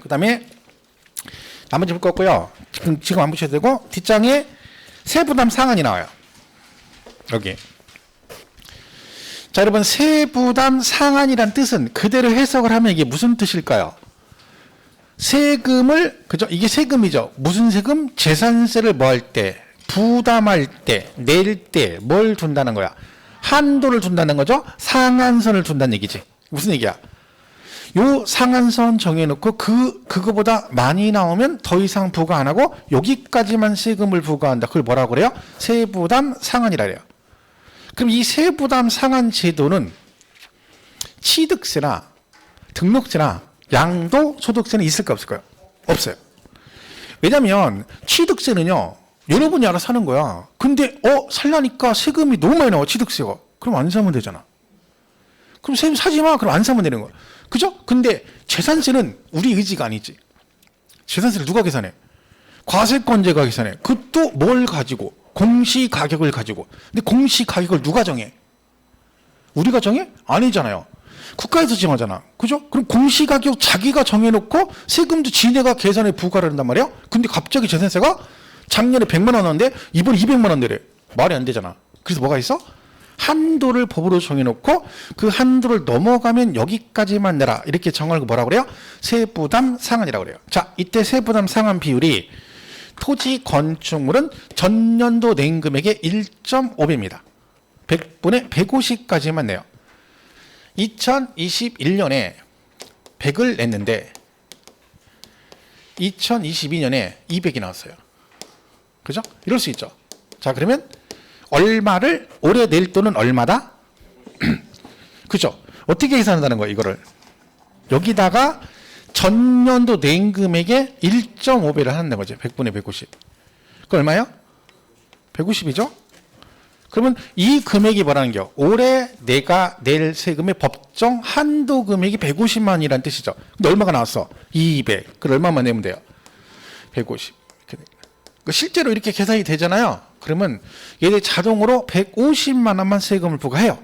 그 다음에, 나머지 볼 거 없고요. 지금 안 보셔도 되고, 뒷장에 세부담 상한이 나와요. 여기. 자, 여러분, 세부담 상한이란 뜻은 그대로 해석을 하면 이게 무슨 뜻일까요? 세금을, 그죠? 이게 세금이죠. 무슨 세금? 재산세를 뭐 할 때, 부담할 때, 낼 때, 뭘 둔다는 거야? 한도를 둔다는 거죠. 상한선을 둔다는 얘기지. 무슨 얘기야? 요 상한선 정해놓고 그거보다 많이 나오면 더 이상 부과 안 하고 여기까지만 세금을 부과한다. 그걸 뭐라고 그래요? 세부담 상한이라 그래요. 그럼 이 세부담 상한 제도는 취득세나 등록세나 양도소득세는 있을까 없을까요? 없어요. 왜냐하면 취득세는요. 여러분이 알아서 사는 거야. 근데 살라니까 세금이 너무 많이 나와. 취득세가. 그럼 안 사면 되잖아. 그럼 세금 사지 마. 그럼 안 사면 되는 거야. 그죠? 근데 재산세는 우리 의지가 아니지. 재산세를 누가 계산해? 과세권자가 계산해. 그것도 뭘 가지고? 공시가격을 가지고. 근데 공시가격을 누가 정해? 우리가 정해? 아니잖아요. 국가에서 정하잖아. 그죠? 그럼 공시가격 자기가 정해놓고 세금도 지네가 계산해 부과를 한단 말이야? 근데 갑자기 재산세가 작년에 100만 원 나왔는데 이번에 200만 원 내래. 말이 안 되잖아. 그래서 뭐가 있어? 한도를 법으로 정해놓고 그 한도를 넘어가면 여기까지만 내라. 이렇게 정하고 뭐라고 그래요? 세부담 상한이라고 그래요. 자, 이때 세부담 상한 비율이 토지 건축물은 전년도 낸 금액의 1.5배입니다. 100분의 150까지만 내요. 2021년에 100을 냈는데 2022년에 200이 나왔어요. 그죠? 이럴 수 있죠. 자, 그러면 얼마를 올해 낼 돈은 얼마다? 그죠? 어떻게 계산한다는 거예요, 이거를? 여기다가 전년도 낸 금액의 1.5배를 하는 거죠. 100분의 150. 그 얼마예요? 150이죠? 그러면 이 금액이 뭐라는 겨? 올해 내가 낼 세금의 법정 한도 금액이 150만이라는 뜻이죠. 근데 얼마가 나왔어? 200. 그럼 얼마만 내면 돼요? 150. 실제로 이렇게 계산이 되잖아요. 그러면 얘들 자동으로 150만 원만 세금을 부과해요.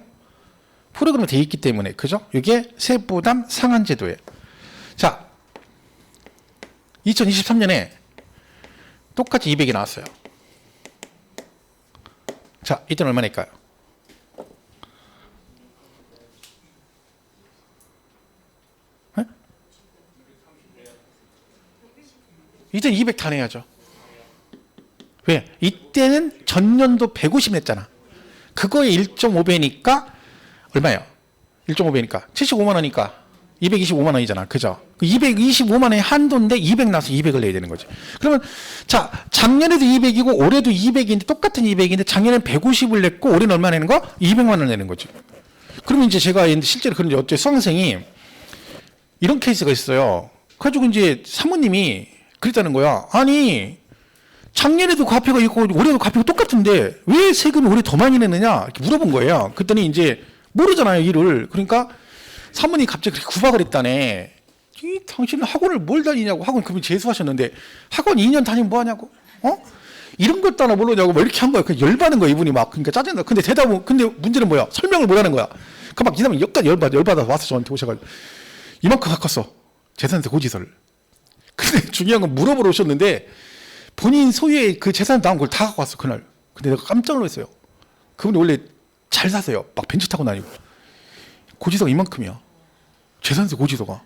프로그램이 돼 있기 때문에. 그죠? 이게 세부담 상한 제도예요. 자, 2023년에 똑같이 200이 나왔어요. 자, 이때는 얼마일까요? 네? 이제 200 다 내야죠. 왜? 이때는 전년도 150 냈잖아. 그거에 1.5배니까 얼마예요? 1.5배니까 75만 원이니까 225만 원이잖아. 그죠? 225만 원의 한도인데 200 나서 200을 내야 되는 거지. 그러면 자, 작년에도 200이고 올해도 200인데 똑같은 200인데 작년에는 150을 냈고 올해는 얼마 내는 거? 200만 원 내는 거지. 그러면 이제 제가 실제로 그런 어째 수강생이 이런 케이스가 있어요. 그래가지고 이제 사모님이 그랬다는 거야. 아니 작년에도 과표가 있고 올해도 과표가 똑같은데 왜 세금이 올해 더 많이 내느냐 이렇게 물어본 거예요. 그랬더니 이제 모르잖아요, 일을. 그러니까 사모님이 갑자기 그렇게 구박을 했다네. 당신은 학원을 뭘 다니냐고. 학원 그분 재수하셨는데 학원 2년 다니면 뭐 하냐고. 이런 것도 하나 모르냐고 뭐 이렇게 한 거야. 그 열받은 거야, 이분이 막. 그러니까 짜증나. 근데 근데 문제는 뭐야? 설명을 못 하는 거야. 그 막 이 사람이 여기까지 열받아서 와서 저한테 오셔가지고 이만큼 가꿨어. 재산세 고지서를. 근데 중요한 건 물어보러 오셨는데 본인 소유의 그 재산 나온 걸 다 갖고 왔어, 그날. 근데 내가 깜짝 놀랐어요. 그분이 원래 잘 사세요. 막 벤츠 타고 다니고. 고지서가 이만큼이야. 재산세 고지서가.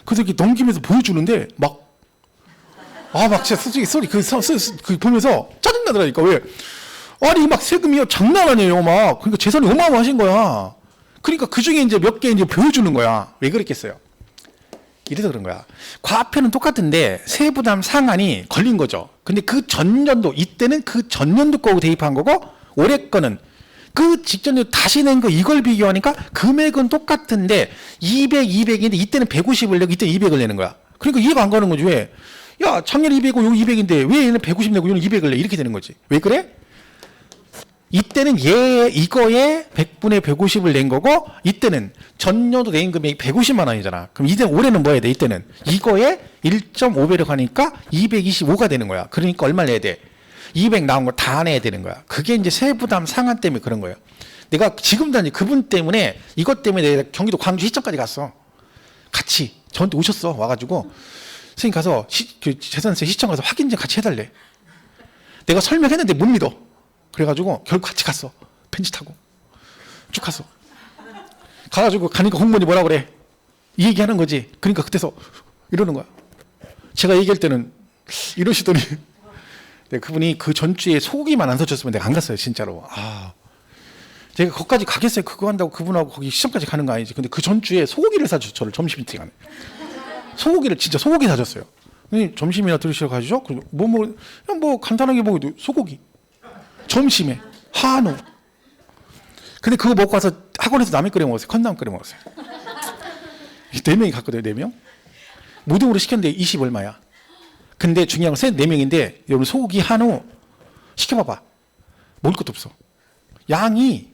그래서 이렇게 넘기면서 보여주는데 막 진짜 솔직히 그 보면서 짜증나더라니까. 왜? 아니 막 세금이요 장난 아니에요. 막 그러니까 재산이 어마어마하신 거야. 그러니까 그 중에 이제 몇 개 이제 보여주는 거야. 왜 그랬겠어요? 이래서 그런 거야. 과표는 똑같은데 세부담 상한이 걸린 거죠. 근데 그 전년도 이때는 그 전년도 거고 대입한 거고 올해 거는 그 직전에 다시 낸 거 이걸 비교하니까 금액은 똑같은데 200인데 이때는 150을 내고 이때는 200을 내는 거야. 그러니까 이해가 안 가는 거지. 왜? 야, 작년에 200이고 여기 200인데 왜 얘는 150 내고 얘는 200을 내? 이렇게 되는 거지. 왜 그래? 이때는 이거에 100분의 150을 낸 거고 이때는 전년도 낸 금액이 150만 원이잖아. 그럼 이제 올해는 뭐 해야 돼? 이때는 이거에 1.5배를 가니까 225가 되는 거야. 그러니까 얼마 내야 돼? 200 나온 거 다 내야 되는 거야. 그게 이제 세부담 상한 때문에 그런 거예요. 내가 지금도 아니 그분 때문에 이것 때문에 내가 경기도 광주 시청까지 갔어. 같이 저한테 오셨어. 와가지고 선생님 가서 그 재산세 시청 가서 확인좀 같이 해달래. 내가 설명했는데 못 믿어. 그래가지고 결국 같이 갔어. 벤치 타고 쭉 갔어. 가가지고 가니까 공무원이 뭐라 그래? 이 얘기하는 거지. 그러니까 그때서 이러는 거야. 제가 얘기할 때는 이러시더니 그분이 그 전주에 소고기만 안 사줬으면 내가 안 갔어요, 진짜로. 제가 거기까지 가겠어요. 그거 한다고 그분하고 거기 시장까지 가는 거 아니지. 근데 그 전주에 소고기를 사줬죠, 저를 점심 미팅하네. 소고기를 진짜 소고기 사줬어요. 점심이나 들으시러 가시죠? 그냥 뭐 간단하게 먹어도 소고기. 점심에 한우. 근데 그거 먹고 와서 학원에서 라면 끓여 먹었어요. 컵라면 끓여 먹었어요. 4명이 갔거든요, 4명. 무등으로 시켰는데 20 얼마야. 근데 중요한 건 4명인데 여러분 소고기 한우 시켜봐봐. 먹을 것도 없어. 양이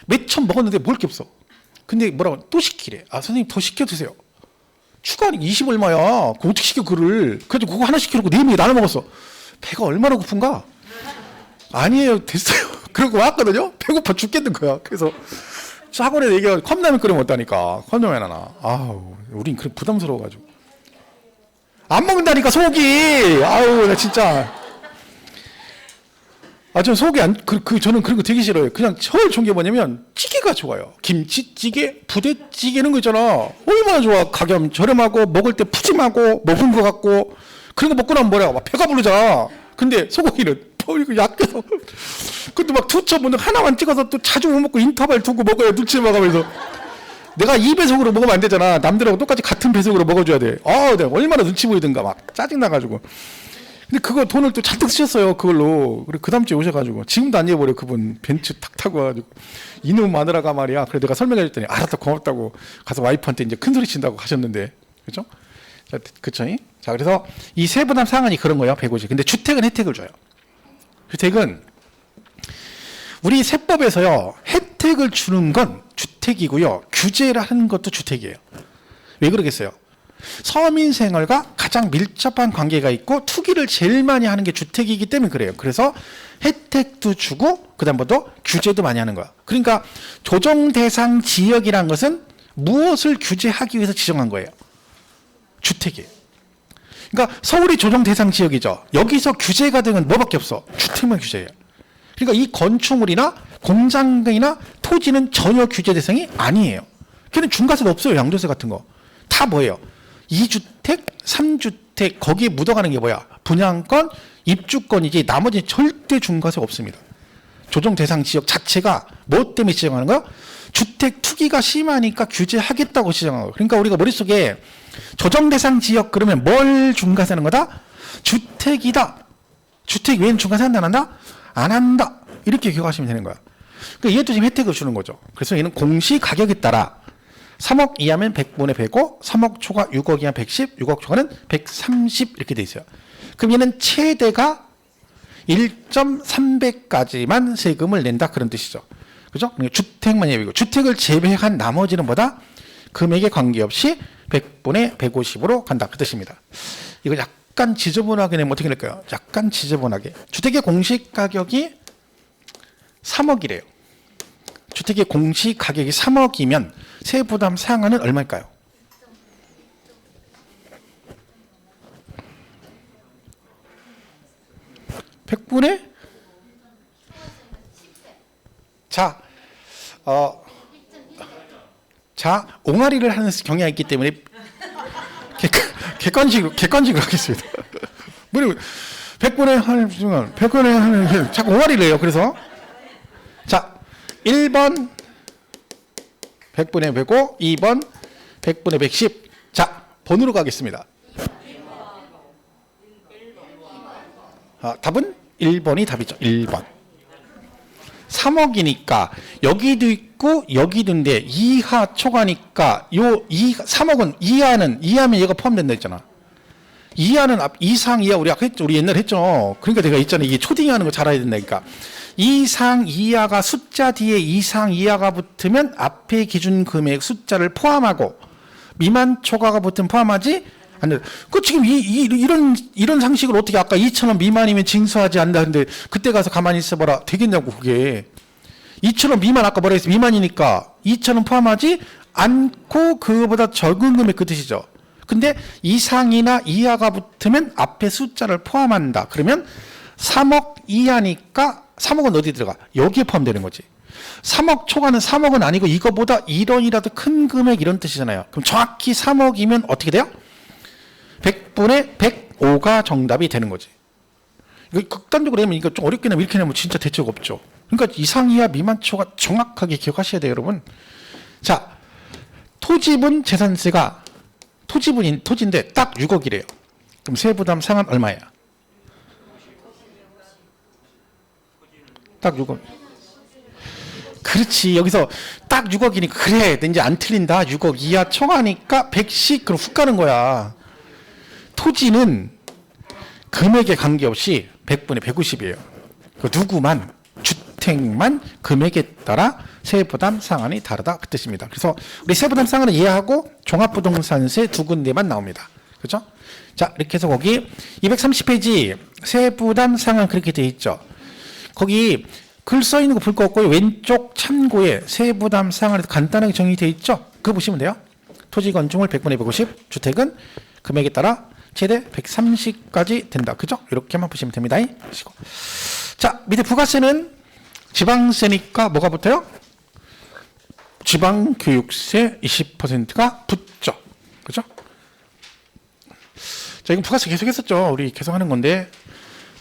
몇 천 먹었는데 먹을 게 없어. 근데 뭐라고 또 시키래. 선생님 더 시켜주세요. 추가하니까 20 얼마야. 그거 어떻게 시켜 그를. 그래도 그거 하나 시켜놓고 4명이 나눠 먹었어. 배가 얼마나 고픈가? 아니에요, 됐어요. 그러고 왔거든요. 배고파 죽겠는 거야. 그래서 학원에 얘기하고 컵라면 끓여 먹었다니까. 컵라면 하나. 우린 그래 부담스러워가지고 안 먹는다니까 소고기. 나 진짜. 저는 소고기 저는 그런 거 되게 싫어요. 그냥 제일 좋은 게 뭐냐면 찌개가 좋아요. 김치찌개, 부대찌개 이런 거 있잖아. 얼마나 좋아. 가격 저렴하고 먹을 때 푸짐하고 먹은 거 같고 그런 거 먹고 나면 뭐라 막 배가 부르잖아. 근데 소고기는 이거 약해서 그것도 막 투처 하나만 찍어서 또 자주 못 먹고 인터벌 두고 먹어야 눈치 봐가면서 내가 2배속으로 먹으면 안 되잖아. 남들하고 똑같이 같은 배속으로 먹어줘야 돼. 내가 얼마나 눈치 보이든가 막 짜증나가지고. 근데 그거 돈을 또 잔뜩 쓰셨어요, 그걸로. 그리고 그 다음 주에 오셔가지고 지금도 안 잊어버려. 그분 벤츠 탁 타고 와가지고 이놈 마누라가 말이야. 그래 내가 설명해줬더니 알았다 고맙다고 가서 와이프한테 이제 큰 소리 친다고 하셨는데, 그렇죠? 그쵸? 자, 그래서 이 세부담 상한이 그런 거예요, 150. 근데 주택은 혜택을 줘요. 주택은 우리 세법에서요, 혜택을 주는 건 주택이고요, 규제를 하는 것도 주택이에요. 왜 그러겠어요? 서민 생활과 가장 밀접한 관계가 있고 투기를 제일 많이 하는 게 주택이기 때문에 그래요. 그래서 혜택도 주고 그다음부터 규제도 많이 하는 거야. 그러니까 조정 대상 지역이란 것은 무엇을 규제하기 위해서 지정한 거예요? 주택이에요. 그러니까 서울이 조정 대상 지역이죠. 여기서 규제가 되는 건 뭐밖에 없어? 주택만 규제해요. 그러니까 이 건축물이나 공장이나 토지는 전혀 규제 대상이 아니에요. 걔는 중과세도 없어요. 양도세 같은 거. 다 뭐예요? 2주택, 3주택 거기에 묻어가는 게 뭐야? 분양권, 입주권이지 나머지 절대 중과세가 없습니다. 조정 대상 지역 자체가 뭐 때문에 지정하는 거야? 주택 투기가 심하니까 규제하겠다고 지정한 거예요. 그러니까 우리가 머릿속에 조정 대상 지역 그러면 뭘 중과세하는 거다? 주택이다. 주택 외에는 중과세 한다 안 한다? 안 한다. 이렇게 기억하시면 되는 거야. 그러니까 얘도 지금 혜택을 주는 거죠. 그래서 얘는 공시 가격에 따라 3억 이하면 100분의 105, 3억 초과 6억 이하 110, 6억 초과는 130 이렇게 돼 있어요. 그럼 얘는 최대가 1.3배까지만 세금을 낸다 그런 뜻이죠. 그죠? 주택만 예외고 주택을 제외한 나머지는 뭐다? 금액에 관계없이 100분의 150으로 간다 그 뜻입니다. 이거 약간 지저분하게 내면 어떻게 될까요? 약간 지저분하게. 주택의 공시 가격이 3억이래요. 주택의 공시 가격이 3억이면 세부담 상한은 얼마일까요? (100분의) 자, 옹알이를 하는 경향이 있기 때문에 객관식으로 하겠습니다. 100분의 하는 100분의 하는 자꾸 옹알이를 해요. 그래서 자, 1번 100분의 105, 2번 100분의 110. 자, 번호로 가겠습니다. 답은 1번이 답이죠. 1번. 3억이니까 여기도 있고 여기도 있는데 이하 초과니까 요 3억은 이하면 얘가 포함된다 했잖아. 이하는 이상 이하 우리 옛날에 했죠. 그러니까 내가 있잖아. 이게 초딩하는 거 잘 알아야 된다니까. 이상 이하가 숫자 뒤에 이상 이하가 붙으면 앞에 기준 금액 숫자를 포함하고 미만 초과가 붙으면 포함하지 안 돼. 그 지금 이런 상식을 어떻게 아까 2,000원 미만이면 징수하지 않는다는데 그때 가서 가만히 있어봐라 되겠냐고 그게. 2,000원 미만 아까 뭐라 했어? 미만이니까 2,000원 포함하지 않고 그거보다 적은 금액 그 뜻이죠. 근데 이상이나 이하가 붙으면 앞에 숫자를 포함한다. 그러면 3억 이하니까 3억은 어디 들어가? 여기에 포함되는 거지. 3억 초과는 3억은 아니고 이거보다 1원이라도 큰 금액 이런 뜻이잖아요. 그럼 정확히 3억이면 어떻게 돼요? 100분의 105가 정답이 되는 거지. 이거 극단적으로 하면 이거 좀 어렵게 내면 이렇게 내면 진짜 대책 없죠. 그러니까 이상 이하 미만 초과 정확하게 기억하셔야 돼요, 여러분. 자, 토지분 재산세가 토지인데 딱 6억이래요. 그럼 세부담 상한 얼마야? 딱 6억. 그렇지. 여기서 딱 6억이니까 그래. 이제 안 틀린다. 6억 이하 초과니까 100씩 그럼 훅 가는 거야. 토지는 금액에 관계없이 100분의 150이에요. 그 누구만 주택만 금액에 따라 세부담 상한이 다르다 그 뜻입니다. 그래서 우리 세부담 상한을 이해하고 종합부동산세 두 군데만 나옵니다. 그렇죠? 자, 이렇게 해서 거기 230페이지 세부담 상한 그렇게 돼 있죠. 거기 글 써 있는 거 볼 거 없고요. 왼쪽 참고에 세부담 상한에서 간단하게 정의되어 있죠. 그거 보시면 돼요. 토지 건축물 100분의 150, 주택은 금액에 따라 최대 130까지 된다. 그죠? 이렇게만 보시면 됩니다. 자, 밑에 부가세는 지방세니까 뭐가 붙어요? 지방교육세 20%가 붙죠. 그죠? 자, 이건 부가세 계속 했었죠. 우리 계속 하는 건데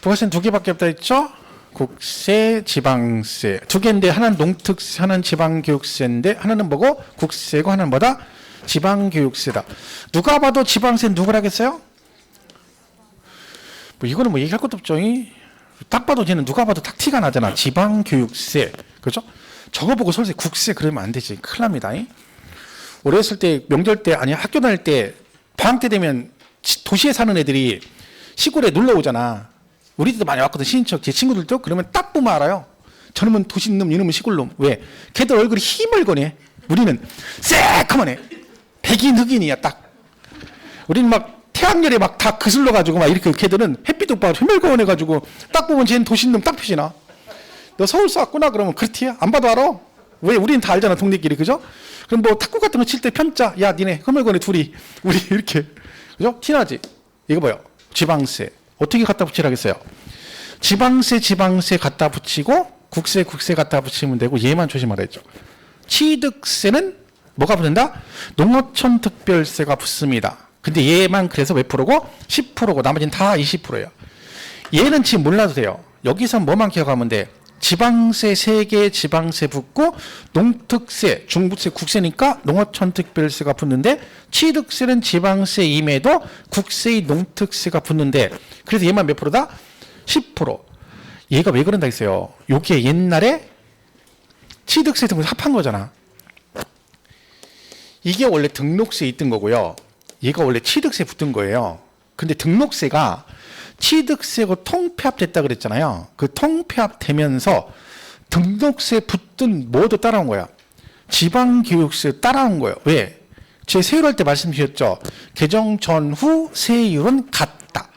부가세는 두 개밖에 없다 했죠? 국세, 지방세 두 개인데 하나는 농특세, 하나는 지방교육세인데 하나는 뭐고? 국세고 하나는 뭐다? 지방교육세다. 누가 봐도 지방세는 누구라겠어요? 뭐 이거는 뭐 얘기할 것도 없죠. 딱 봐도 쟤는 누가 봐도 딱 티가 나잖아. 지방교육세. 그렇죠? 저거 보고 서울세 국세 그러면 안 되지. 큰일 납니다. 어렸을 때 명절 때 아니 학교 다닐 때 방학 때 되면 도시에 사는 애들이 시골에 놀러 오잖아. 우리 때도 많이 왔거든. 친인척 제 친구들도. 그러면 딱 보면 알아요. 저놈은 도시놈 이놈은 시골놈. 왜? 걔들 얼굴이 희멀거네. 우리는 새카만해. 백인 흑인이야 딱. 우리는 막 태양열에 막 다 그슬러가지고 막 이렇게 걔들은 햇빛 오빠가 흐물거원해가지고 딱 보면 쟤는 도시놈 딱 표시나. 너 서울 쐈구나 그러면 그렇디야. 안 봐도 알아. 왜 우리는 다 알잖아 동네끼리 그죠? 그럼 뭐 탁구 같은 거 칠 때 편자 야 니네 흐물거원해 둘이 우리 이렇게 그죠? 티나지? 이거 봐요. 지방세 어떻게 갖다 붙이라겠어요? 지방세 갖다 붙이고 국세 갖다 붙이면 되고 얘만 조심하라 했죠. 취득세는 뭐가 붙는다? 농어촌 특별세가 붙습니다. 근데 얘만 그래서 몇 프로고? 10%고 나머지는 다 20%예요. 얘는 지금 몰라도 돼요. 여기서 뭐만 기억하면 돼? 지방세 3개 지방세 붙고 농특세, 중부세, 국세니까 농어촌 특별세가 붙는데 취득세는 지방세 임에도 국세의 농특세가 붙는데 그래서 얘만 몇 프로다? 10%. 얘가 왜 그런다 했어요? 요게 옛날에 취득세 등록 합한 거잖아. 이게 원래 등록세에 있던 거고요. 얘가 원래 취득세 붙은 거예요. 근데 등록세가 취득세고 통폐합됐다 그랬잖아요. 그 통폐합되면서 등록세 붙든 뭐도 따라온 거야. 지방교육세 따라온 거예요. 왜? 제 세율할 때 말씀드렸죠. 개정 전후 세율은 같다.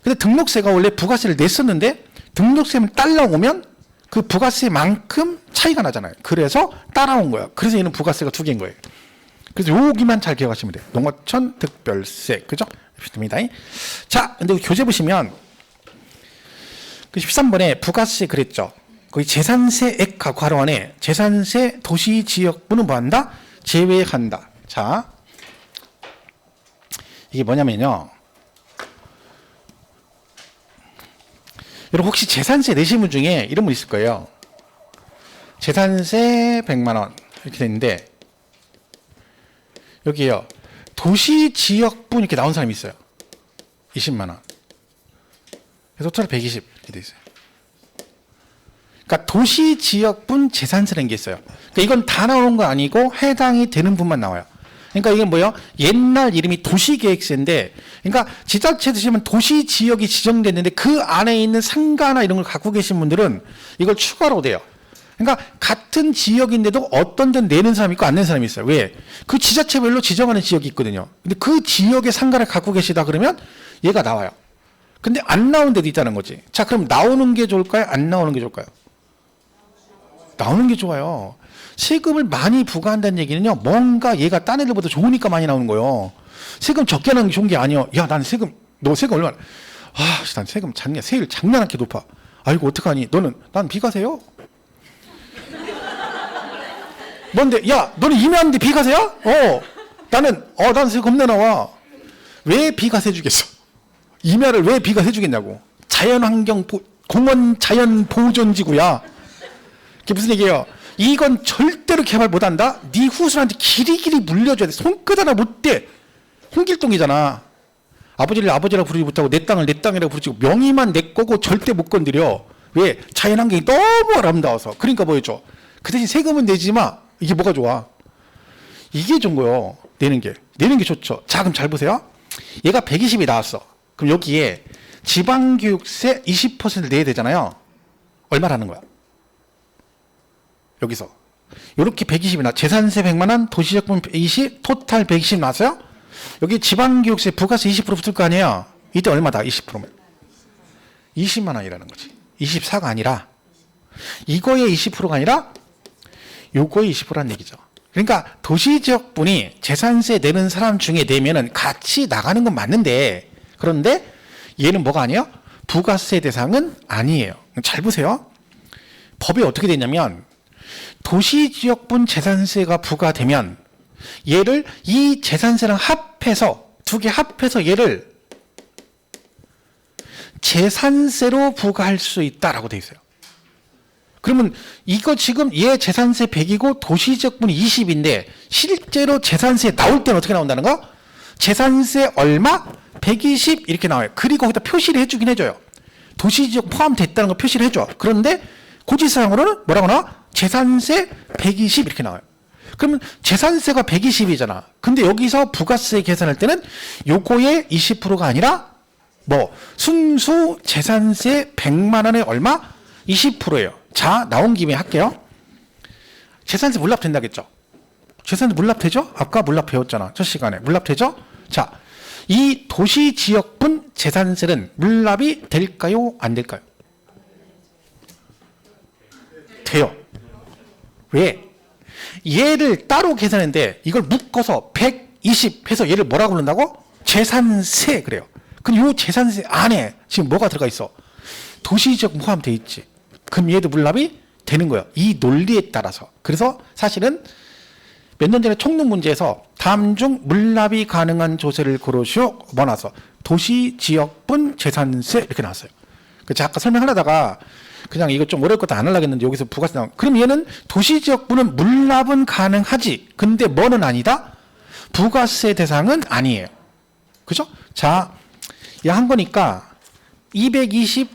근데 등록세가 원래 부가세를 냈었는데 등록세만 따라오면 그 부가세만큼 차이가 나잖아요. 그래서 따라온 거야. 그래서 얘는 부가세가 2개인 거예요. 그래서 여기만 잘 기억하시면 돼요. 농어촌 특별세. 그죠? 됩니다. 자, 근데 교재 보시면 그 13번에 부가세 그랬죠. 거기 재산세액하 괄호 안에 재산세 도시지역부는 뭐한다? 제외한다. 자, 이게 뭐냐면요. 여러분 혹시 재산세 내신 분 중에 이런 분 있을 거예요. 재산세 100만 원 이렇게 되는데 여기요. 도시지역분 이렇게 나온 사람이 있어요. 20만 원. 그래서 토탈 120 이렇게 돼 있어요. 그러니까 도시지역분 재산세라는 게 있어요. 그러니까 이건 다 나오는 거 아니고 해당이 되는 분만 나와요. 그러니까 이게 뭐예요? 옛날 이름이 도시계획세인데, 그러니까 지자체 드시면 도시지역이 지정됐는데 그 안에 있는 상가나 이런 걸 갖고 계신 분들은 이걸 추가로 돼요. 그러니까 같은 지역인데도 어떤 데는 내는 사람이 있고 안 내는 사람이 있어요. 왜? 그 지자체별로 지정하는 지역이 있거든요. 근데 그 지역의 상가를 갖고 계시다 그러면 얘가 나와요. 근데 안 나오는 데도 있다는 거지. 자, 그럼 나오는 게 좋을까요? 안 나오는 게 좋을까요? 나오는 게 좋아요. 세금을 많이 부과한다는 얘기는요, 뭔가 얘가 딴 애들보다 좋으니까 많이 나오는 거예요. 세금 적게 나는 게 좋은 게 아니에요. 야, 난 세금, 너 세금 얼마나? 아, 난 세금 세율 장난 않게 높아. 아이고, 어떡하니? 난 비과세요? 뭔데? 야, 너는 임야인데 비과세야? 나는 세금 겁나 나와. 왜 비과세 주겠어? 임야를 왜 비과세 주겠냐고. 자연환경, 공원 자연보존지구야. 그게 무슨 얘기예요? 이건 절대로 개발 못한다? 네 후손한테 길이길이 물려줘야 돼. 손끝 하나 못 대. 홍길동이잖아. 아버지를 아버지라고 부르지 못하고 내 땅을 내 땅이라고 부르지 명의만 내 거고 절대 못 건드려. 왜? 자연환경이 너무 아름다워서. 그러니까 보여줘. 그 대신 세금은 내지 마. 이게 뭐가 좋아? 이게 좋은 거요. 내는 게 좋죠. 자, 그럼 잘 보세요. 얘가 120이 나왔어. 그럼 여기에 지방교육세 20% 내야 되잖아요. 얼마라는 거야? 여기서 이렇게 120이 나. 재산세 100만 원, 도시적분 20, 토탈 120 나왔어요. 여기 지방교육세 부가세 20% 붙을 거 아니에요. 이때 얼마다? 20%면 20만 원이라는 거지. 24가 아니라 이거의 20%가 아니라 요거의 20%라는 얘기죠. 그러니까 도시지역분이 재산세 내는 사람 중에 내면은 같이 나가는 건 맞는데, 그런데 얘는 뭐가 아니에요? 부가세 대상은 아니에요. 잘 보세요. 법이 어떻게 되냐면 도시지역분 재산세가 부과되면 얘를 이 재산세랑 합해서 두 개 합해서 얘를 재산세로 부과할 수 있다라고 돼 있어요. 그러면 이거 지금 얘 재산세 100이고 도시지역분이 20인데 실제로 재산세 나올 때는 어떻게 나온다는 거? 재산세 얼마? 120 이렇게 나와요. 그리고 거기다 표시를 해주긴 해줘요. 도시지역 포함됐다는 거 표시를 해줘. 그런데 고지사항으로는 뭐라고 나와? 재산세 120 이렇게 나와요. 그러면 재산세가 120이잖아. 근데 여기서 부가세 계산할 때는 요거의 20%가 아니라 뭐 순수 재산세 100만 원에 얼마? 20%예요. 자, 나온 김에 할게요. 재산세 물납 된다겠죠? 재산세 물납 되죠? 아까 물납 배웠잖아. 첫 시간에. 물납 되죠? 자, 이 도시지역분 재산세는 물납이 될까요? 안 될까요? 돼요. 왜? 얘를 따로 계산했는데 이걸 묶어서 120 해서 얘를 뭐라고 부른다고? 재산세 그래요. 그럼 이 재산세 안에 지금 뭐가 들어가 있어? 도시지역 포함되어 있지. 그럼 얘도 물납이 되는 거예요. 이 논리에 따라서. 그래서 사실은 몇 년 전에 총론 문제에서 다음 중 물납이 가능한 조세를 고르시오. 뭐 나왔어? 도시지역분 재산세 이렇게 나왔어요. 제가 아까 설명하려다가 그냥 이거 좀 어려울 것도 안 하려고 했는데 여기서 부가세 나온. 그럼 얘는 도시지역분은 물납은 가능하지. 근데 뭐는 아니다? 부가세 대상은 아니에요. 그죠? 자, 얘 한 거니까 225페이지.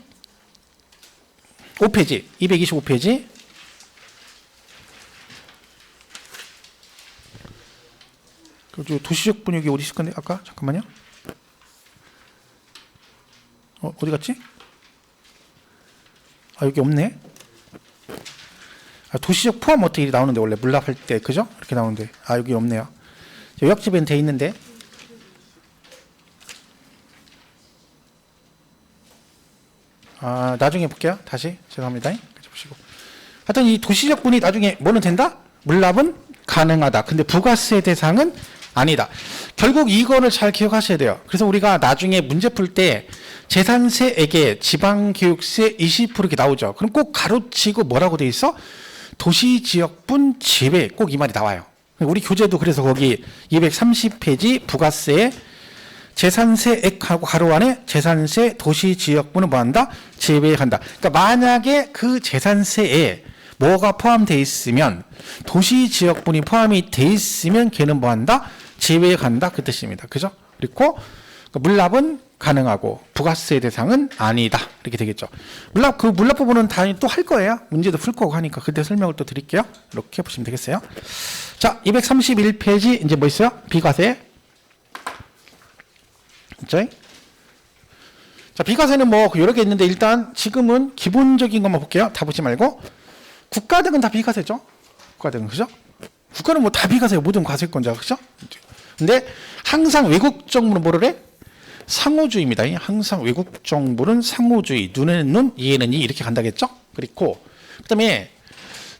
그 도시지역분 여기 어디 있을 건데 아까 잠깐만요. 어디 갔지? 아 여기 없네. 아, 도시적 포함 어떻게 나오는데 원래 물납할 때 그죠? 이렇게 나오는데 아 여기 없네요. 요약집엔 돼 있는데 아 나중에 볼게요. 다시 죄송합니다. 보시고 하여튼 이 도시적분이 나중에 뭐는 된다? 물납은 가능하다. 근데 부가세 대상은 아니다. 결국 이거를 잘 기억하셔야 돼요. 그래서 우리가 나중에 문제 풀 때 재산세액에 지방교육세 20% 이렇게 나오죠. 그럼 꼭 가로치고 뭐라고 돼 있어? 도시지역분 제외 꼭 이 말이 나와요. 우리 교재도 그래서 거기 230페이지 부가세 재산세액하고 가로 안에 재산세 도시지역분은 뭐한다? 제외한다. 그러니까 만약에 그 재산세에 뭐가 포함되어 있으면 도시지역분이 포함이 돼 있으면 걔는 뭐한다? 제외한다 그 뜻입니다. 그죠? 그리고 물납은 가능하고 부가세 대상은 아니다 이렇게 되겠죠. 물납 부분은 당연히 또 할 거예요. 문제도 풀 거고 하니까 그때 설명을 또 드릴게요. 이렇게 보시면 되겠어요. 자, 231페이지 이제 뭐 있어요? 비과세. 그렇죠? 자, 비과세는 뭐 여러 개 있는데 일단 지금은 기본적인 것만 볼게요. 다 보지 말고 국가 등은 다 비과세죠. 국가 등은 그죠? 국가는 뭐 다 비과세요. 모든 과세권자 그죠? 근데 항상 외국 정부는 뭐를 해? 상호주의입니다. 항상 외국 정부는 상호주의. 눈에는 눈, 이에는 이 이렇게 간다겠죠? 그리고 그다음에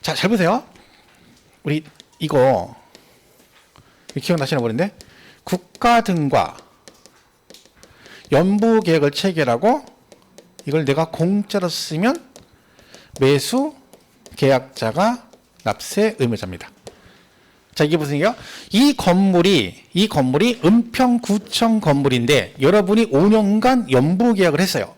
자, 잘 보세요. 우리 이거 기억나시나 모르는데 국가 등과 연부 계획을 체결하고 이걸 내가 공짜로 쓰면 매수 계약자가 납세 의무자입니다. 자, 이게 무슨 얘기야? 이 건물이 은평구청 건물인데 여러분이 5년간 연부 계약을 했어요.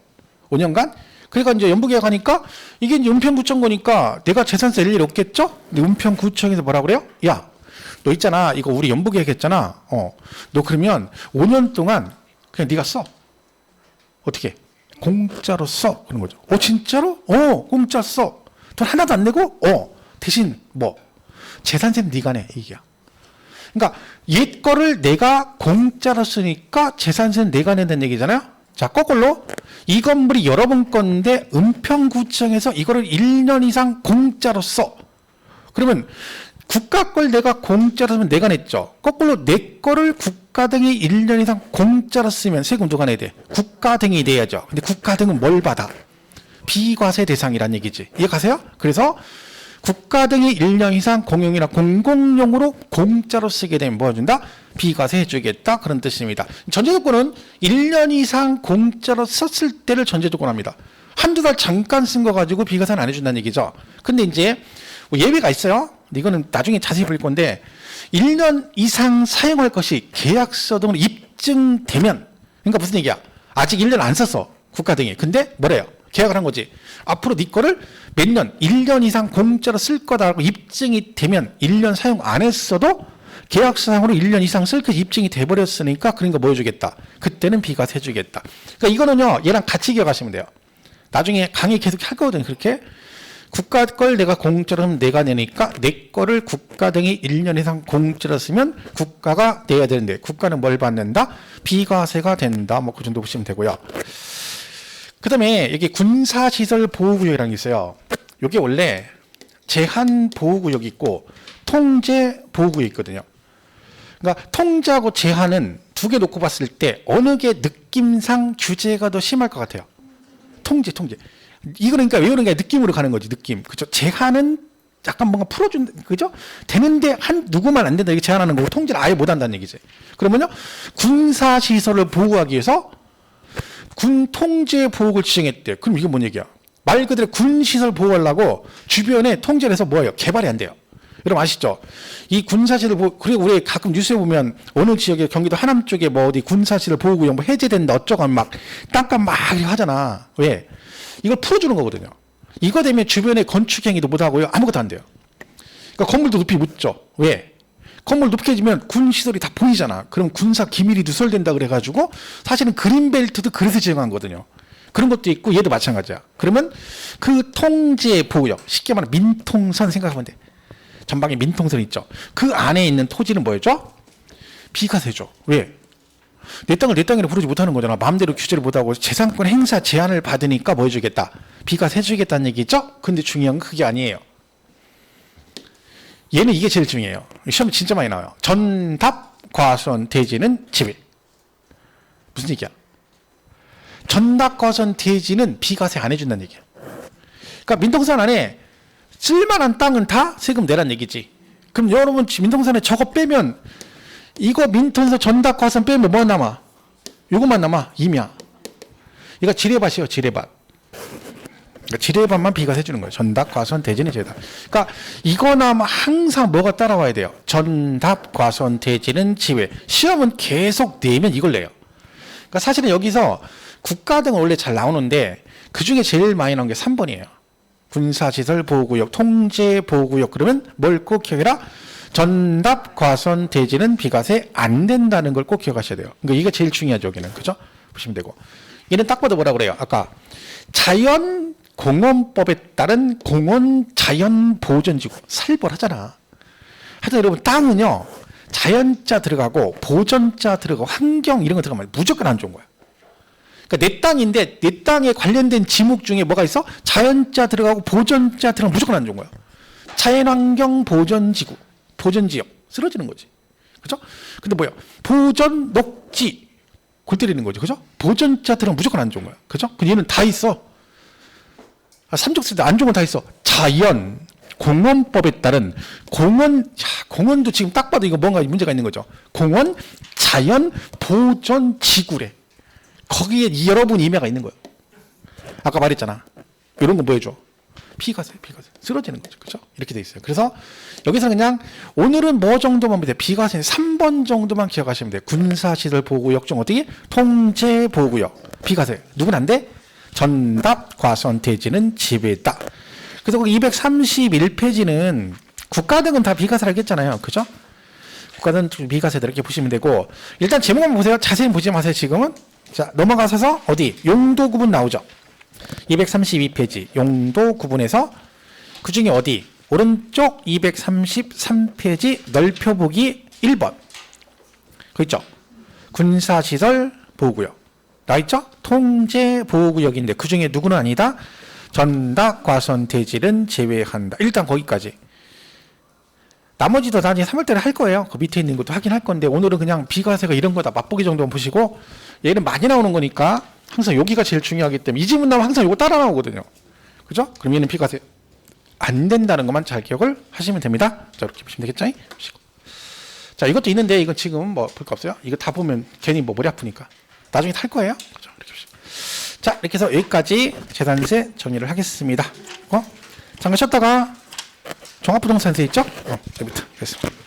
5년간? 그러니까 이제 연부 계약하니까 이게 이제 은평구청 거니까 내가 재산세 낼 일 없겠죠? 근데 은평구청에서 뭐라 그래요? 야, 너 있잖아. 이거 우리 연부 계약했잖아. 너 그러면 5년 동안 그냥 네가 써. 어떻게? 공짜로 써. 그런 거죠. 진짜로? 공짜 써. 돈 하나도 안 내고? 대신 뭐? 재산세는 네가 내. 이게야. 그러니까 옛 거를 내가 공짜로 쓰니까 재산세는 내가 낸다는 얘기잖아요. 자, 거꾸로 이 건물이 여러분 건데 은평구청에서 이거를 1년 이상 공짜로 써. 그러면 국가 걸 내가 공짜로 쓰면 내가 냈죠. 거꾸로 내 거를 국가 등이 1년 이상 공짜로 쓰면 세금 누가 내야 돼? 국가 등이 내야죠. 근데 국가 등은 뭘 받아? 비과세 대상이란 얘기지. 이해가세요? 그래서 국가 등이 1년 이상 공용이나 공공용으로 공짜로 쓰게 되면 뭐 해준다? 비과세 해주겠다. 그런 뜻입니다. 전제조건은 1년 이상 공짜로 썼을 때를 전제조건 합니다. 한두 달 잠깐 쓴 거 가지고 비과세는 안 해준다는 얘기죠. 근데 이제 뭐 예외가 있어요. 이거는 나중에 자세히 볼 건데 1년 이상 사용할 것이 계약서 등으로 입증되면 그러니까 무슨 얘기야? 아직 1년 안 썼어. 국가 등이. 근데 뭐래요? 계약을 한 거지. 앞으로 네 거를 몇 년, 1년 이상 공짜로 쓸 거다라고 입증이 되면 1년 사용 안 했어도 계약서상으로 1년 이상 쓸 것이 입증이 돼버렸으니까 그러니까 뭐 해주겠다. 그때는 비과세 해주겠다. 그러니까 이거는요. 얘랑 같이 기억하시면 돼요. 나중에 강의 계속 할 거거든요. 그렇게. 국가 걸 내가 공짜로 하면 내가 내니까 내 거를 국가 등이 1년 이상 공짜로 쓰면 국가가 내야 되는데 국가는 뭘 받는다? 비과세가 된다. 뭐 그 정도 보시면 되고요. 그 다음에 여기 군사시설보호구역이라는 게 있어요. 이게 원래 제한보호구역이 있고 통제보호구역이 있거든요. 그러니까 통제하고 제한은 두 개 놓고 봤을 때 어느 게 느낌상 규제가 더 심할 것 같아요? 통제. 이거 그러니까 왜 그런가 느낌으로 가는 거지, 느낌. 그죠? 제한은 약간 뭔가 풀어준, 그죠? 되는데 누구만 안 된다, 이게 제한하는 거고, 통제를 아예 못 한다는 얘기지. 그러면요, 군사시설을 보호하기 위해서 군 통제 보호국을 지정했대. 그럼 이게 뭔 얘기야? 말 그대로 군시설 보호하려고 주변에 통제를 해서 뭐예요? 개발이 안 돼요. 여러분 아시죠? 이 군사시설 보호, 그리고 우리 가끔 뉴스에 보면 어느 지역에 경기도 하남 쪽에 뭐 어디 군사시설 보호구역 뭐 해제된다 어쩌고 하면 막 땅값 막 이렇게 하잖아. 왜? 이걸 풀어주는 거거든요. 이거 되면 주변에 건축 행위도 못 하고요. 아무것도 안 돼요. 그러니까 건물도 높이 못 줘. 왜? 건물 높게 지면 군 시설이 다 보이잖아. 그럼 군사 기밀이 누설된다 그래가지고 사실은 그린벨트도 그래서 지정한 거거든요. 그런 것도 있고 얘도 마찬가지야. 그러면 그 통제 보호역, 쉽게 말하면 민통선 생각하면 돼. 전방에 민통선 있죠. 그 안에 있는 토지는 뭐였죠? 비과세죠. 왜? 내 땅을 내 땅이라 부르지 못하는 거잖아. 마음대로 규제를 못하고 재산권 행사 제한을 받으니까 뭐 해주겠다? 비과세 해주겠다는 얘기죠? 근데 중요한 건 그게 아니에요. 얘는 이게 제일 중요해요. 시험에 진짜 많이 나와요. 전답, 과선, 대지는 지배. 무슨 얘기야? 전답, 과선, 대지는 비과세 안 해준다는 얘기야. 그러니까 민통선 안에 쓸만한 땅은 다 세금 내란 얘기지. 그럼 여러분 민통선에 저거 빼면 이거 민통선 전답, 과선 빼면 뭐 남아? 이것만 남아. 임야. 이거 지뢰밭이에요. 지뢰밭. 그러니까 지뢰밭만 비과세 해주는 거예요. 전답, 과선, 대지는 제다. 그러니까 이거나 항상 뭐가 따라와야 돼요. 전답, 과선, 대지는 지회. 시험은 계속 내면 이걸 내요. 그러니까 사실은 여기서 국가 등은 원래 잘 나오는데 그 중에 제일 많이 나온 게 3번이에요. 군사시설 보호구역, 통제 보호구역. 그러면 뭘 꼭 기억해라? 전답, 과선, 대지는 비과세 안 된다는 걸 꼭 기억하셔야 돼요. 그러니까 이게 제일 중요하죠. 여기는. 그죠? 보시면 되고. 얘는 딱 봐도 뭐라 그래요? 아까 자연 공원법에 따른 공원 자연 보전지구 살벌하잖아. 하여튼 여러분 땅은요 자연자 들어가고 보전자 들어가고 환경 이런 거 들어가면 무조건 안 좋은 거야. 그러니까 내 땅인데 내 땅에 관련된 지목 중에 뭐가 있어? 자연자 들어가고 보전자 들어가면 무조건 안 좋은 거야. 자연환경 보전지구 보전지역 쓰러지는 거지. 그죠? 근데 뭐야? 보전 녹지 골 때리는 거죠. 그죠? 보전자 들어가면 무조건 안 좋은 거야. 그죠? 근데 얘는 다 있어. 삼적 쓸 때 안 좋은 건 다 있어. 자연, 공원법에 따른 공원, 공원도 지금 딱 봐도 이거 뭔가 문제가 있는 거죠. 공원, 자연, 보전, 지구래. 거기에 여러분 임야가 있는 거예요. 아까 말했잖아. 이런 거 뭐 해줘? 비과세. 쓰러지는 거죠. 그죠? 이렇게 돼 있어요. 그래서 여기서 그냥 오늘은 뭐 정도만 보세요. 비과세 3번 정도만 기억하시면 돼요. 군사시설 보호구역 중 어디? 통제 보호구역. 비과세. 누군 안 돼? 전답, 과선, 대지는 지배다. 그래서 231페이지는 국가 등은 다 비과세를 하겠잖아요. 그죠? 국가 등 비과세다 이렇게 보시면 되고 일단 제목 한번 보세요. 자세히 보지 마세요. 지금은. 자, 넘어가셔서 어디? 용도 구분 나오죠. 232페이지 용도 구분에서 그 중에 어디? 오른쪽 233페이지 넓혀보기 1번. 그 있죠? 군사시설 보호구역. 나있죠? 통제 보호구역인데 그 중에 누구는 아니다? 전답, 과선, 대지는 제외한다. 일단 거기까지. 나머지도 나중에 3월달에 할 거예요. 그 밑에 있는 것도 확인할 건데 오늘은 그냥 비과세가 이런 거다 맛보기 정도만 보시고 얘는 많이 나오는 거니까 항상 여기가 제일 중요하기 때문에 이 지문 나오면 항상 이거 따라 나오거든요. 그죠? 그럼 얘는 비과세 안 된다는 것만 잘 기억을 하시면 됩니다. 자, 이렇게 보시면 되겠죠? 자, 이것도 있는데 이건 지금 뭐 볼 거 없어요. 이거 다 보면 괜히 뭐 머리 아프니까. 나중에 탈 거예요. 그죠? 이렇게 보시면. 자, 이렇게 해서 여기까지 재산세 정리를 하겠습니다. 잠깐 쉬었다가 종합부동산세 있죠? 여기부터. 됐습니다.